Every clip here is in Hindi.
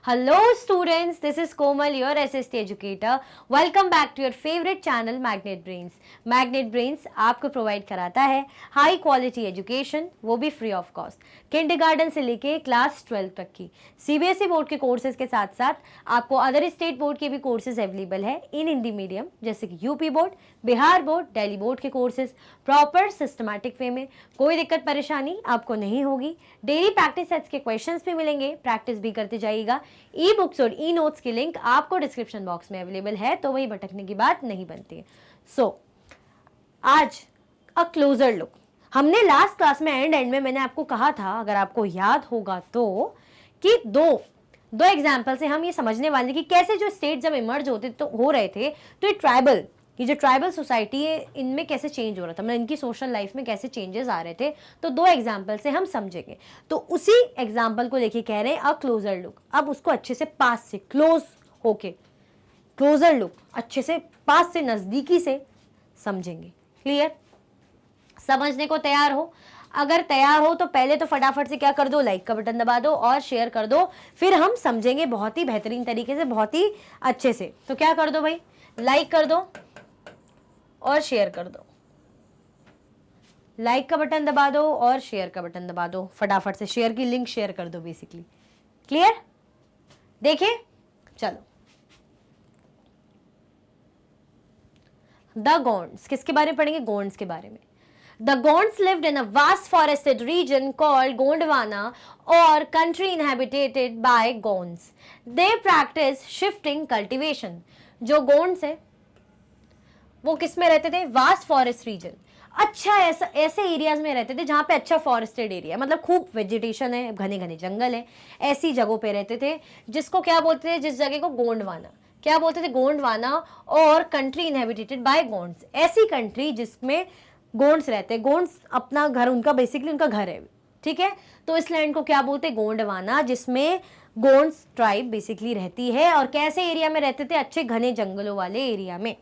Hello students, this is Komal, your SST educator. Welcome back to your favorite channel Magnet Brains. Magnet Brains आपको प्रोवाइड कराता है हाई क्वालिटी एजुकेशन, वो भी फ्री ऑफ कॉस्ट, किंडरगार्टन से लेके क्लास 12 तक की सीबीएसई बोर्ड के कोर्सेज के साथ साथ आपको अदर स्टेट बोर्ड के भी कोर्सेज अवेलेबल है इन हिंदी मीडियम, जैसे कि UP board, Bihar board, Delhi board के कोर्सेज प्रॉपर सिस्टमैटिक वे में। कोई दिक्कत परेशानी आपको नहीं होगी। डेली प्रैक्टिस सेट्स के क्वेश्चंस भी मिलेंगे, प्रैक्टिस भी करते जाइएगा। ई बुक्स और ई नोट्स की लिंक आपको डिस्क्रिप्शन बॉक्स में अवेलेबल है, तो वही भटकने की बात नहीं बनती है। आज अ क्लोजर लुक। हमने लास्ट क्लास में एंड में मैंने आपको कहा था, अगर आपको याद होगा तो, कि दो एग्जाम्पल से हम ये समझने वाले कि कैसे जो स्टेट जब इमर्ज हो रहे थे तो ये जो ट्राइबल सोसाइटी है इनमें कैसे चेंज हो रहा था, मतलब इनकी सोशल लाइफ में कैसे चेंजेस आ रहे थे। तो दो एग्जाम्पल से हम समझेंगे। तो उसी एग्जाम्पल को लेके कह रहे हैं अ क्लोजर लुक। अब उसको अच्छे से पास से क्लोज होके, क्लोजर लुक अच्छे से पास से नजदीकी से समझेंगे। क्लियर? समझने को तैयार हो? अगर तैयार हो तो पहले तो फटाफट से क्या कर दो, लाइक का बटन दबा दो और शेयर कर दो, फिर हम समझेंगे बहुत ही बेहतरीन तरीके से, बहुत ही अच्छे से। तो क्या कर दो भाई, लाइक कर दो और शेयर कर दो। लाइक का बटन दबा दो और शेयर का बटन दबा दो, फटाफट से शेयर की लिंक शेयर कर दो बेसिकली। क्लियर? देखिए, चलो। द गोंड्स, किसके बारे में पढ़ेंगे? गोंड्स के बारे में। The Gonds lived in a vast forested region called Gondwana or country inhabited by Gonds. They practiced shifting cultivation. जो Gonds है वो किस में रहते थे? Vast forest region. अच्छा, ऐसे एरियाज में रहते थे जहाँ पे अच्छा फॉरेस्टेड एरिया, मतलब खूब वेजिटेशन है, घने घने जंगल है, ऐसी जगहों पे रहते थे, जिसको क्या बोलते थे? जिस जगह को गोंडवाना। क्या बोलते थे? गोंडवाना। और कंट्री इनहेबिटेड बाय गोंड्स, ऐसी कंट्री जिसमें गोंड्स रहते हैं। गोंड्स अपना घर, उनका बेसिकली उनका घर है, ठीक है। तो इस लैंड को क्या बोलते हैं? गोंडवाना, जिसमें गोंड्स ट्राइब बेसिकली रहती है। और कैसे एरिया में रहते थे? अच्छे घने जंगलों वाले एरिया में।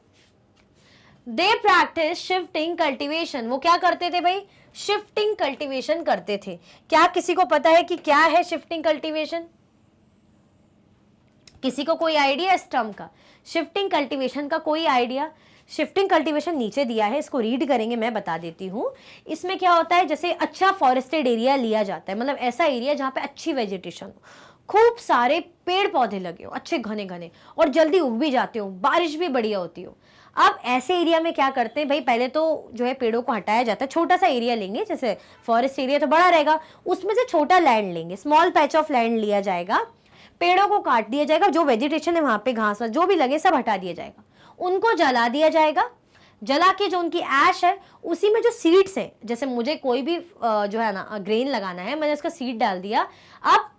They practice shifting cultivation. वो क्या करते थे भाई? शिफ्टिंग कल्टिवेशन करते थे। क्या किसी को पता है कि क्या है शिफ्टिंग कल्टिवेशन? किसी को कोई आइडिया इस टर्म का, शिफ्टिंग कल्टिवेशन का कोई आइडिया? शिफ्टिंग कल्टीवेशन नीचे दिया है, इसको रीड करेंगे, मैं बता देती हूँ। इसमें क्या होता है, जैसे अच्छा फॉरेस्टेड एरिया लिया जाता है, मतलब ऐसा एरिया जहाँ पे अच्छी वेजिटेशन हो, खूब सारे पेड़ पौधे लगे हो, अच्छे घने घने, और जल्दी उग भी जाते हो, बारिश भी बढ़िया होती हो। अब ऐसे एरिया में क्या करते हैं भाई? पहले तो जो है पेड़ों को हटाया जाता है, छोटा सा एरिया लेंगे, जैसे फॉरेस्ट एरिया तो बड़ा रहेगा, उसमें से छोटा लैंड लेंगे, स्मॉल पैच ऑफ लैंड लिया जाएगा, पेड़ों को काट दिया जाएगा, जो वेजिटेशन है वहां पे घास जो भी लगे सब हटा दिया जाएगा, उनको जला दिया जाएगा। जला के जो उनकी ऐश है, उसी में जो सीड्स हैं, जैसे मुझे कोई भी जो है ना ग्रेन लगाना है, मैंने उसका सीड डाल दिया, अब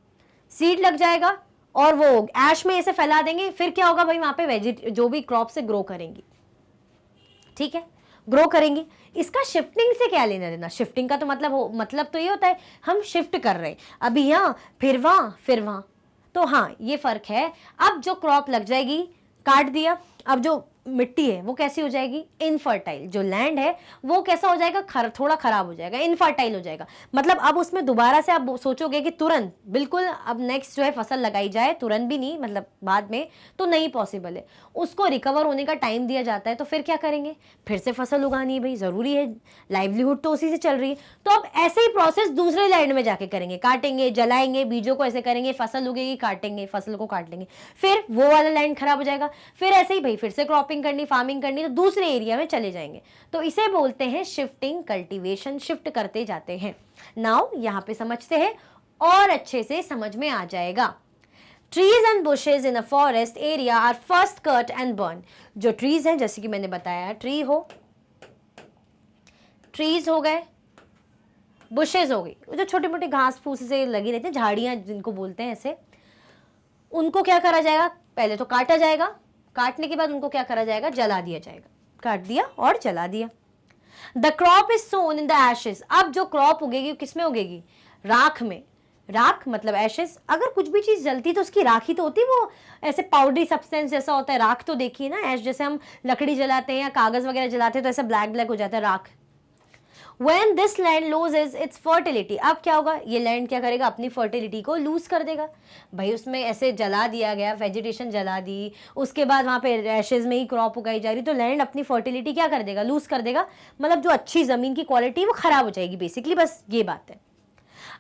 सीड लग जाएगा और वो ऐश में ऐसे फैला देंगे। फिर क्या होगा भाई? वहां पे जो भी क्रॉप से ग्रो करेंगी, ठीक है, ग्रो करेंगी। इसका शिफ्टिंग से क्या लेना देना? शिफ्टिंग का तो मतलब तो ये होता है हम शिफ्ट कर रहे हैं, अभी यहाँ फिर वहां, तो हाँ ये फर्क है। अब जो क्रॉप लग जाएगी, काट दिया, अब जो मिट्टी है वो कैसी हो जाएगी? इनफर्टाइल। जो लैंड है वो कैसा हो जाएगा? थोड़ा खराब हो जाएगा, इनफर्टाइल हो जाएगा। मतलब अब उसमें दोबारा से आप सोचोगे कि तुरंत बिल्कुल अब नेक्स्ट जो है फसल लगाई जाए, तुरंत भी नहीं, मतलब बाद में, तो नहीं पॉसिबल है। उसको रिकवर होने का टाइम दिया जाता है। तो फिर क्या करेंगे? फिर से फसल उगानी है भाई, जरूरी है, लाइवलीहुड तो उसी से चल रही है। तो अब ऐसे ही प्रोसेस दूसरे लैंड में जाके करेंगे, काटेंगे, जलाएंगे, बीजों को ऐसे करेंगे, फसल उगेगी, काटेंगे, फसल को काट लेंगे, फिर वो वाला लैंड खराब हो जाएगा, फिर ऐसे ही भाई फिर से क्रॉपिंग करनी, फार्मिंग करनी, तो दूसरे एरिया में चले जाएंगे। तो इसे बोलते हैं शिफ्टिंग कल्टीवेशन, शिफ्ट करते जाते हैं। नाउ यहां पे समझते हैं और अच्छे से समझ में आ जाएगा। Trees and bushes in a forest area are first cut and burn. जो ट्रीज हैं, जैसे कि मैंने बताया, ट्रीज हो गए, बुशेज हो गई, जो छोटे मोटे घास फूस से लगी रहती है, झाड़ियां जिनको बोलते हैं, ऐसे उनको क्या करा जाएगा? पहले तो काटा जाएगा, काटने के बाद उनको क्या करा जाएगा? जला दिया जाएगा। काट दिया और जला दिया। The crop is sown in the ashes. अब जो क्रॉप उगेगी किसमें उगेगी? राख में। राख मतलब एशेस। अगर कुछ भी चीज जलती तो उसकी राख ही तो होती, वो ऐसे पाउडरी सब्सटेंस जैसा होता है। राख तो देखिए ना, ऐश जैसे हम लकड़ी जलाते हैं या कागज वगैरह जलाते हैं तो ऐसा ब्लैक ब्लैक हो जाता है राख। When this land loses its fertility, अब क्या होगा, ये लैंड क्या करेगा, अपनी फर्टिलिटी को लूज कर देगा। भाई उसमें ऐसे जला दिया गया, वेजिटेशन जला दी, उसके बाद वहाँ पे रैशेज में ही क्रॉप उगाई जा रही, तो लैंड अपनी फर्टिलिटी क्या कर देगा, लूज कर देगा। मतलब जो अच्छी ज़मीन की क्वालिटी वो खराब हो जाएगी बेसिकली, बस ये बात है।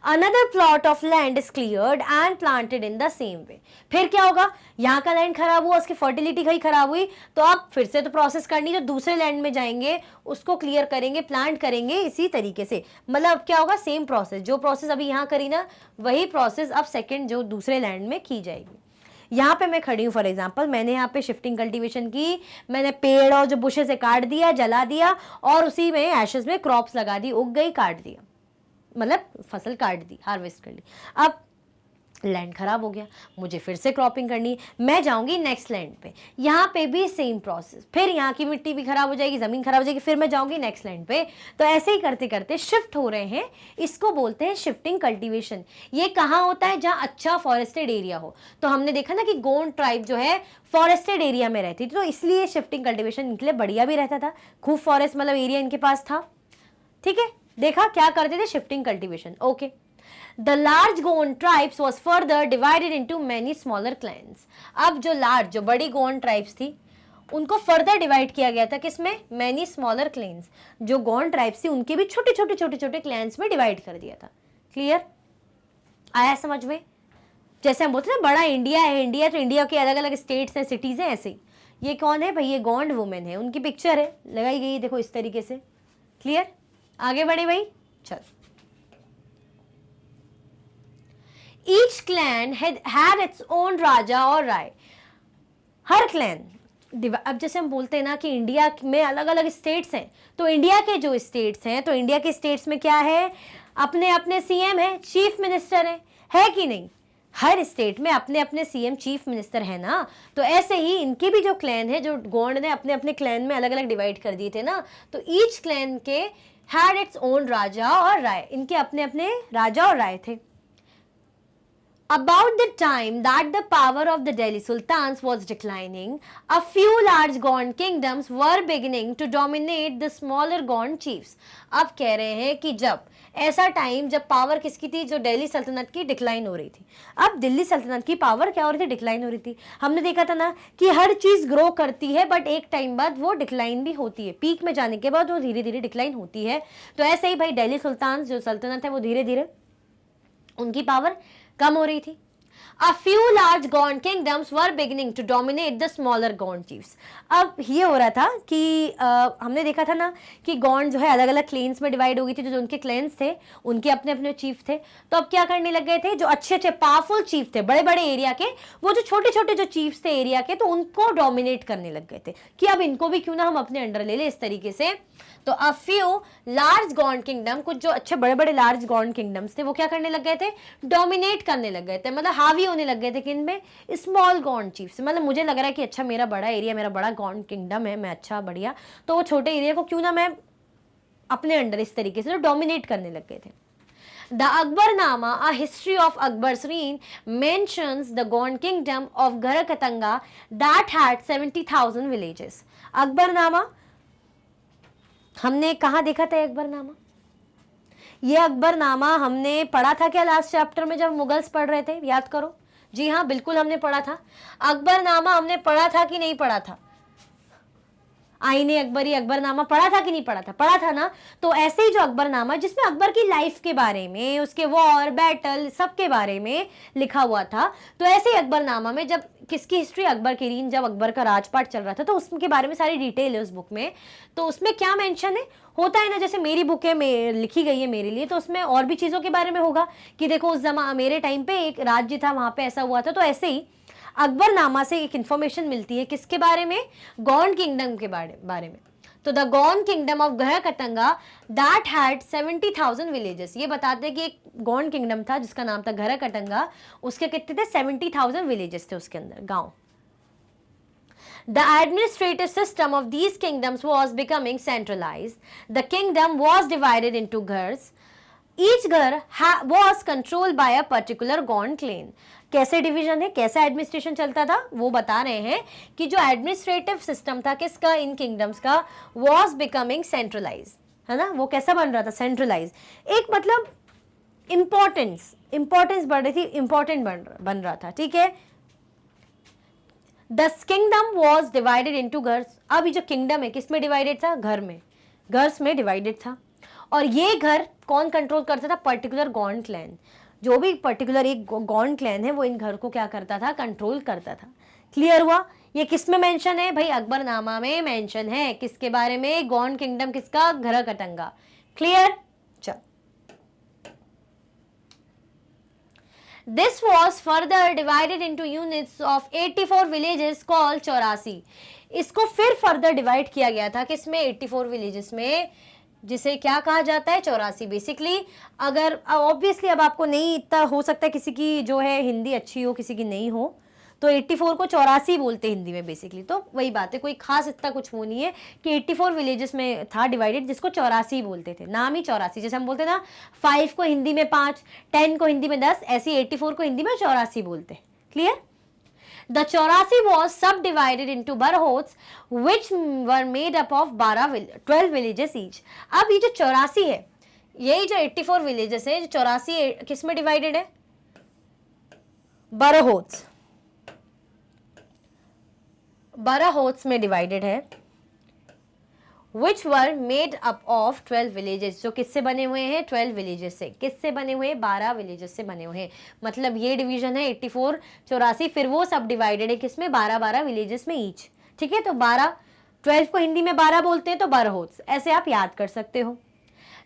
Another plot of land is cleared and planted in the same way. फिर क्या होगा, यहाँ का लैंड खराब हुआ, उसकी फर्टिलिटी कहीं खराब हुई, तो आप फिर से तो प्रोसेस करनी, जो दूसरे लैंड में जाएंगे उसको क्लियर करेंगे, प्लांट करेंगे इसी तरीके से। मतलब क्या होगा, सेम प्रोसेस, जो प्रोसेस अभी यहाँ करी ना वही प्रोसेस अब सेकेंड जो दूसरे लैंड में की जाएगी। यहाँ पे मैं खड़ी हूँ फॉर एग्जाम्पल, मैंने यहाँ पे शिफ्टिंग कल्टीवेशन की, मैंने पेड़ और जो बुशेस से काट दिया, जला दिया, और उसी में एशेस में क्रॉप्स लगा दी, उग गई, काट दिया, मतलब फसल काट दी, हार्वेस्ट कर ली। अब लैंड खराब हो गया, मुझे फिर से क्रॉपिंग करनी, मैं जाऊंगी नेक्स्ट लैंड पे, यहाँ पे भी सेम प्रोसेस, फिर यहाँ की मिट्टी भी खराब हो जाएगी, ज़मीन खराब हो जाएगी, फिर मैं जाऊंगी नेक्स्ट लैंड पे। तो ऐसे ही करते करते शिफ्ट हो रहे हैं, इसको बोलते हैं शिफ्टिंग कल्टीवेशन। ये कहाँ होता है, जहाँ अच्छा फॉरेस्टेड एरिया हो। तो हमने देखा ना कि गोंड ट्राइब जो है फॉरेस्टेड एरिया में रहती थी, तो इसलिए शिफ्टिंग कल्टीवेशन इनके लिए बढ़िया भी रहता था, खूब फॉरेस्ट मतलब एरिया इनके पास था। ठीक है, देखा क्या करते थे, shifting cultivation. Okay, the large Gond tribes was further divided into many smaller clans. अब जो लार्ज, जो बड़ी गोंड ट्राइब्स थी, उनको फर्दर डिवाइड किया गया था, किसमें, मेनी स्मॉलर क्लैंस। जो गोंड ट्राइब्स थी उनके भी छोटे छोटे छोटे छोटे क्लैंस में डिवाइड कर दिया था। क्लियर, आया समझ में? जैसे हम बोलते हैं ना बड़ा इंडिया है, इंडिया तो इंडिया के अलग अलग स्टेट्स हैं, सिटीज हैं, ऐसे ही ये कौन है भाई, ये गोंड वुमेन है, उनकी पिक्चर है लगाई गई, देखो इस तरीके से। क्लियर, आगे बढ़े भाई, चल। Each clan had its own राजा और राय। हर क्लैन, अब जैसे हम बोलते हैं ना कि इंडिया में अलग अलग स्टेट्स हैं, तो इंडिया के जो स्टेट्स हैं, तो इंडिया के स्टेट्स में क्या है, अपने अपने सीएम है, चीफ मिनिस्टर है कि नहीं? हर स्टेट में अपने अपने सीएम चीफ मिनिस्टर है ना। तो ऐसे ही इनके भी जो क्लैन है, जो गोंड ने अपने अपने क्लैन में अलग अलग डिवाइड कर दिए थे ना, तो ईच क्लैन के हैड इट्स ओन राजा और राय, इनके अपने अपने राजा और राय थे। About the time that the power of the Delhi Sultans was declining, a few large Gond kingdoms were beginning to dominate the smaller Gond chiefs. अब कह रहे हैं कि जब ऐसा टाइम जब पावर किसकी थी, जो दिल्ली सल्तनत की डिक्लाइन हो रही थी। अब दिल्ली सल्तनत की पावर क्या हो रही थी, डिक्लाइन हो रही थी। हमने देखा था ना कि हर चीज़ ग्रो करती है, बट एक टाइम बाद वो डिक्लाइन भी होती है, पीक में जाने के बाद वो धीरे धीरे डिक्लाइन होती है। तो ऐसे ही भाई दिल्ली सुल्तान जो सल्तनत है वो धीरे धीरे उनकी पावर कम हो रही थी। A few large Gond kingdoms were beginning to dominate the smaller Gond chiefs. अब ये हो रहा था कि हमने देखा था ना कि गॉन्ड जो है अलग अलग क्लेन्स में डिवाइड हो गई थी, जो उनके क्लेन्स थे उनके अपने अपने चीफ थे। तो अब क्या करने लग गए थे, जो अच्छे अच्छे पावरफुल चीफ थे बड़े बड़े एरिया के, वो जो छोटे छोटे जो चीफ्स थे एरिया के, तो उनको डोमिनेट करने लग गए थे कि अब इनको भी क्यों ना हम अपने अंडर ले ले, इस तरीके से। तो a few large Gond kingdom, कुछ जो अच्छे बड़े बड़े लार्ज गॉन्ड किंगडम्स थे, वो क्या करने लग गए थे, डोमिनेट करने लग गए थे, मतलब हावी होने लग गए थे किन में, स्मॉल गॉन्ड चीफ्स। मतलब मुझे लग रहा है कि अच्छा मेरा बड़ा एरिया, मेरा बड़ा गॉन्ड किंगडम है, मैं अच्छा बढ़िया, तो वो छोटे एरिया को क्यों ना मैं अपने अंडर इस तरीके से डोमिनेट करने लग गए थे। The Akbarnama, a history of Akbar's reign, mentions the Gond kingdom of Garakatanga that had 70,000 villages. Akbarnama हमने कहाँ देखा था अकबरनामा? ये अकबरनामा हमने पढ़ा था क्या लास्ट चैप्टर में जब मुगल्स पढ़ रहे थे, याद करो। जी हाँ, बिल्कुल हमने पढ़ा था। अकबरनामा हमने पढ़ा था कि नहीं पढ़ा था? आईने अकबरी अकबरनामा पढ़ा था कि नहीं पढ़ा था? पढ़ा था ना। तो ऐसे ही जो अकबरनामा, जिसमें अकबर की लाइफ के बारे में, उसके वॉर बैटल सब के बारे में लिखा हुआ था, तो ऐसे ही अकबरनामा में जब किसकी हिस्ट्री, अकबर की रीन, जब अकबर का राजपाट चल रहा था, तो उसके बारे में सारी डिटेल है उस बुक में। तो उसमें क्या मेंशन है, होता है ना, जैसे मेरी बुक है, लिखी गई है मेरे लिए, तो उसमें और भी चीज़ों के बारे में होगा कि देखो उस मेरे टाइम पे एक राज्य था, वहाँ पे ऐसा हुआ था। तो ऐसे ही अकबरनामा से एक इंफॉर्मेशन मिलती है किसके बारे में, गॉन्ड किंगडम के बारे में। तो the Gond kingdom of Garhakatanga that had 70,000 villages. ये बताते हैं कि एक गॉन्ड किंगडम था जिसका नाम था गहकतंगा, उसके कितने थे, 70,000 विलेजेस थे उसके अंदर, गांव। The administrative system of these kingdoms was becoming centralized. The kingdom was divided into ghars. Each ghar was controlled by a particular Gond clan. कैसे डिवीजन है, कैसा एडमिनिस्ट्रेशन चलता था, वो बता रहे हैं कि जो एडमिनिस्ट्रेटिव सिस्टम था किसका, इन किंगडम्स का, वॉज बिकमिंग सेंट्रलाइज। है ना, वो कैसा बन रहा था, सेंट्रलाइज, एक मतलब इंपॉर्टेंस बढ़ रही थी, इंपॉर्टेंट बन रहा था, ठीक है। The kingdom was divided into garhs, अब ये जो किंगडम है किस में डिवाइडेड था, घर में, घर्स में डिवाइडेड था। और ये घर कौन कंट्रोल करता था, पर्टिकुलर गॉन्ड क्लैन, जो भी पर्टिकुलर एक गॉन्ड क्लैन है वो इन घर को क्या करता था, कंट्रोल करता था। क्लियर हुआ, ये किस में मेंशन है भाई, अकबरनामा में मेंशन है, किसके बारे में, गॉन्ड किंगडम किसका, घरकतंगा। क्लियर, चल। This was further divided into units of 84 villages called 84। इसको फिर फर्दर डिवाइड किया गया था किसमें, 84 विलेजेस में, जिसे क्या कहा जाता है, 84। बेसिकली अगर ऑब्वियसली अब आपको नहीं इतना हो सकता है, किसी की जो है हिंदी अच्छी हो, किसी की नहीं हो, तो 84 को 84 बोलते हैं हिंदी में बेसिकली। तो वही बात है, कोई खास इतना कुछ वो नहीं है कि 84 विलेजेस में था डिवाइडेड, जिसको 84 बोलते थे, नाम ही 84। जैसे हम बोलते ना 5 को हिंदी में 5, 10 को हिंदी में 10, ऐसे 84 को हिंदी में 84 बोलते हैं। Clear. The 84 was subdivided into boroughs which were made up of 12 villages each। अब ये जो 84 है, यही जो 84 विलेजेस है, 84 किस में डिवाइडेड है, boroughs, boroughs में डिवाइडेड है, which were made up of 12 villages, जो किससे बने हुए हैं, 12 villages से, किससे बने हुए हैं, 12 villages से बने हुए हैं। मतलब ये डिवीजन है 84, 84, फिर वो सब डिवाइडेड है किसमें, 12 villages में ईच, ठीक है। तो 12 को हिंदी में 12 बोलते हैं, तो boroughs, ऐसे आप याद कर सकते हो।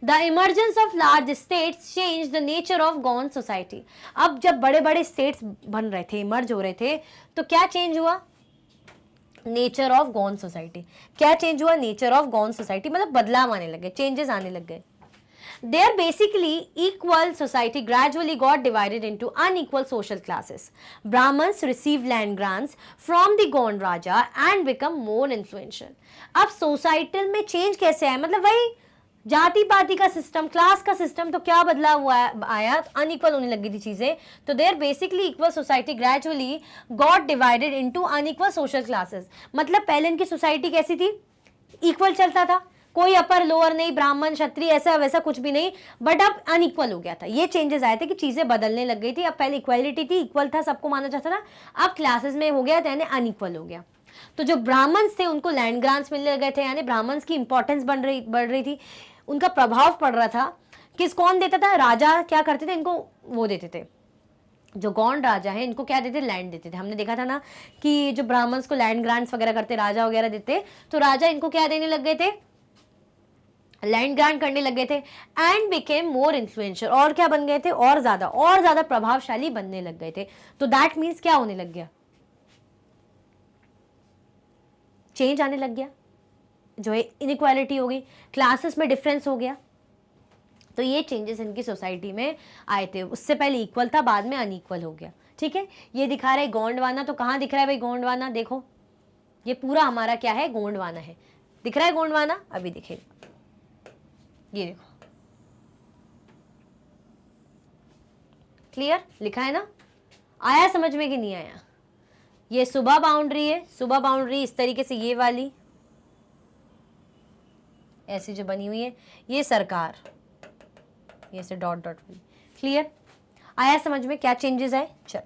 The emergence of large states changed the nature of Gond society। अब जब बड़े बड़े स्टेट्स बन रहे थे, इमर्ज हो रहे थे, तो क्या चेंज हुआ, नेचर ऑफ गॉन सोसाइटी। क्या चेंज हुआ, नेचर ऑफ गॉन सोसाइटी, मतलब बदलाव आने लगे, चेंजेस आने लग गए। There basically equal society gradually got divided into unequal social classes. Brahmins received land grants from the Gond Raja and become more influential। अब सोसाइटल में चेंज कैसे आया, मतलब वही जाति पाति का सिस्टम, क्लास का सिस्टम, तो क्या बदलाव हुआ आया, अनइक्वल होने लगी थी चीजें। तो there basically equal society gradually got divided into unequal social classes. मतलब पहले इनकी सोसाइटी कैसी थी, इक्वल चलता था, कोई अपर लोअर नहीं, ब्राह्मण क्षत्रिय ऐसा वैसा कुछ भी नहीं, बट अब अनइक्वल हो गया था। ये चेंजेस आए थे कि चीजें बदलने लग गई थी। अब पहले इक्वालिटी थी, इक्वल था, सबको माना जाता था, अब क्लासेस में हो गया, यानी अनइक्वल हो गया। तो जो ब्राह्मण्स थे उनको लैंड ग्रांट्स मिलने गए थे, यानी ब्राह्मण्स की इंपॉर्टेंस बढ़ रही थी, उनका प्रभाव पड़ रहा था। किस कौन देता था, राजा क्या करते थे, इनको वो देते थे, जो गौंड राजा है इनको क्या देते, लैंड देते थे। हमने देखा था ना कि जो ब्राह्मण्स को लैंड ग्रांट्स वगैरह करते, राजा वगैरह देते, तो राजा इनको क्या देने लग गए थे, लैंड ग्रांट करने लग गए थे। एंड बिकेम मोर इन्फ्लुएंशियल, और क्या बन गए थे, और ज्यादा प्रभावशाली बनने लग गए थे। तो दैट मीन्स क्या होने लग गया, चेंज आने लग गया, जो है इनइक्वालिटी हो गई, क्लासेस में डिफरेंस हो गया। तो ये चेंजेस इनकी सोसाइटी में आए थे। उससे पहले इक्वल था, बाद में अनइक्वल हो गया। ठीक है, ये दिखा रहा है गोंडवाना। तो कहाँ दिख रहा है भाई गोंडवाना, देखो ये पूरा हमारा क्या है, गोंडवाना है। दिख रहा है गोंडवाना, अभी दिखेगा, ये देखो, क्लियर लिखा है ना, आया समझ में कि नहीं आया। ये सुबह बाउंड्री है, सुबह बाउंड्री इस तरीके से, ये वाली ऐसी जो बनी हुई है, ये सरकार, ये से डॉट डॉट वाली। क्लियर आया समझ में, क्या चेंजेस आए। चल,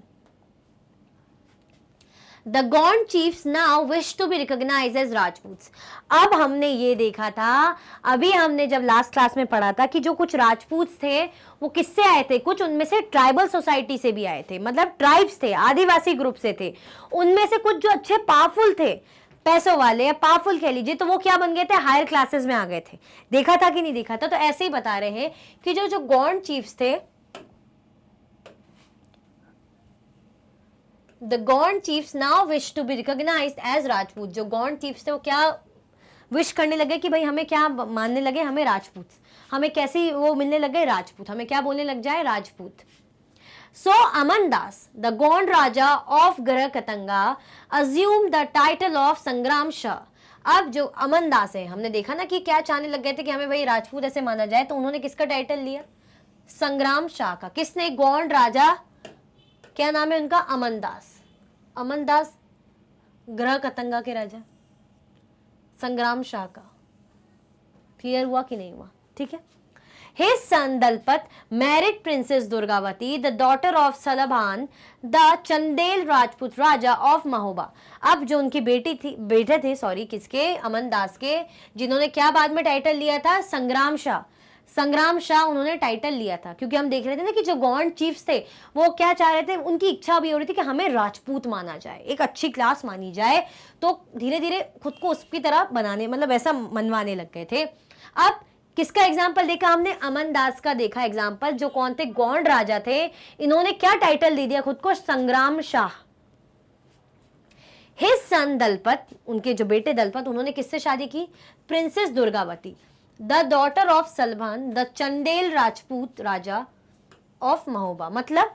the Gond chiefs now wish to be recognised as Rajputs. अब हमने ये देखा था, अभी हमने जब लास्ट क्लास में पढ़ा था कि जो कुछ राजपूत थे वो किससे आए थे, कुछ उनमें से ट्राइबल सोसाइटी से भी आए थे, मतलब ट्राइब्स थे, आदिवासी ग्रुप से थे। उनमें से कुछ जो अच्छे पावरफुल थे, पैसों वाले या पावरफुल कह लीजिए, तो वो क्या बन गए थे, हायर क्लासेस में आ गए थे। देखा था कि नहीं देखा था। तो ऐसे ही बता रहे हैं कि जो गॉन्ड चीफ्स थे, the Gond chiefs now wish to be recognised as Rajput. जो गॉन्ड चीफ्स थे वो क्या विश करने लगे कि भाई हमें क्या मानने लगे, हमें राजपूत, हमें कैसी वो मिलने लगे, राजपूत, हमें क्या बोलने लग जाए, Rajput. So Amandas, the Gond Raja of Garhakatanga, assumed the title of संग्राम शाह। अब जो अमनदास है, हमने देखा ना कि क्या चाहने लग गए थे कि हमें भाई राजपूत ऐसे माना जाए, तो उन्होंने किसका टाइटल लिया, संग्राम शाह का। किसने, गोंड राजा, क्या नाम है उनका, अमनदास। अमनदास ग्रहकतंगा के राजा, संग्राम शाह का। क्लियर हुआ कि नहीं हुआ? ठीक है। His son Dalpat married Princess Durgavati, the daughter of Salabhan, the Chandel Rajput Raja of Mahoba. अब जो उनकी बेटे थे किसके, अमन दास के, जिन्होंने क्या बाद में टाइटल लिया था, संग्राम शाह उन्होंने टाइटल लिया था, क्योंकि हम देख रहे थे ना कि जो गौंड चीफ्स थे वो क्या चाह रहे थे, उनकी इच्छा भी हो रही थी कि हमें राजपूत माना जाए, एक अच्छी क्लास मानी जाए, तो धीरे धीरे खुद को उसकी तरह बनाने, मतलब ऐसा मनवाने लग गए थे। अब किसका एग्जाम्पल देखा हमने, अमन दास का देखा एग्जाम्पल, जो कौन थे, गौंड राजा थे, इन्होंने क्या टाइटल दे दिया खुद को, संग्राम शाह। हिज सन दलपत, उनके जो बेटे दलपत, उन्होंने किससे शादी की, princess Durgavati, the daughter of Salbhan the Chandel Rajput raja of Mahoba. मतलब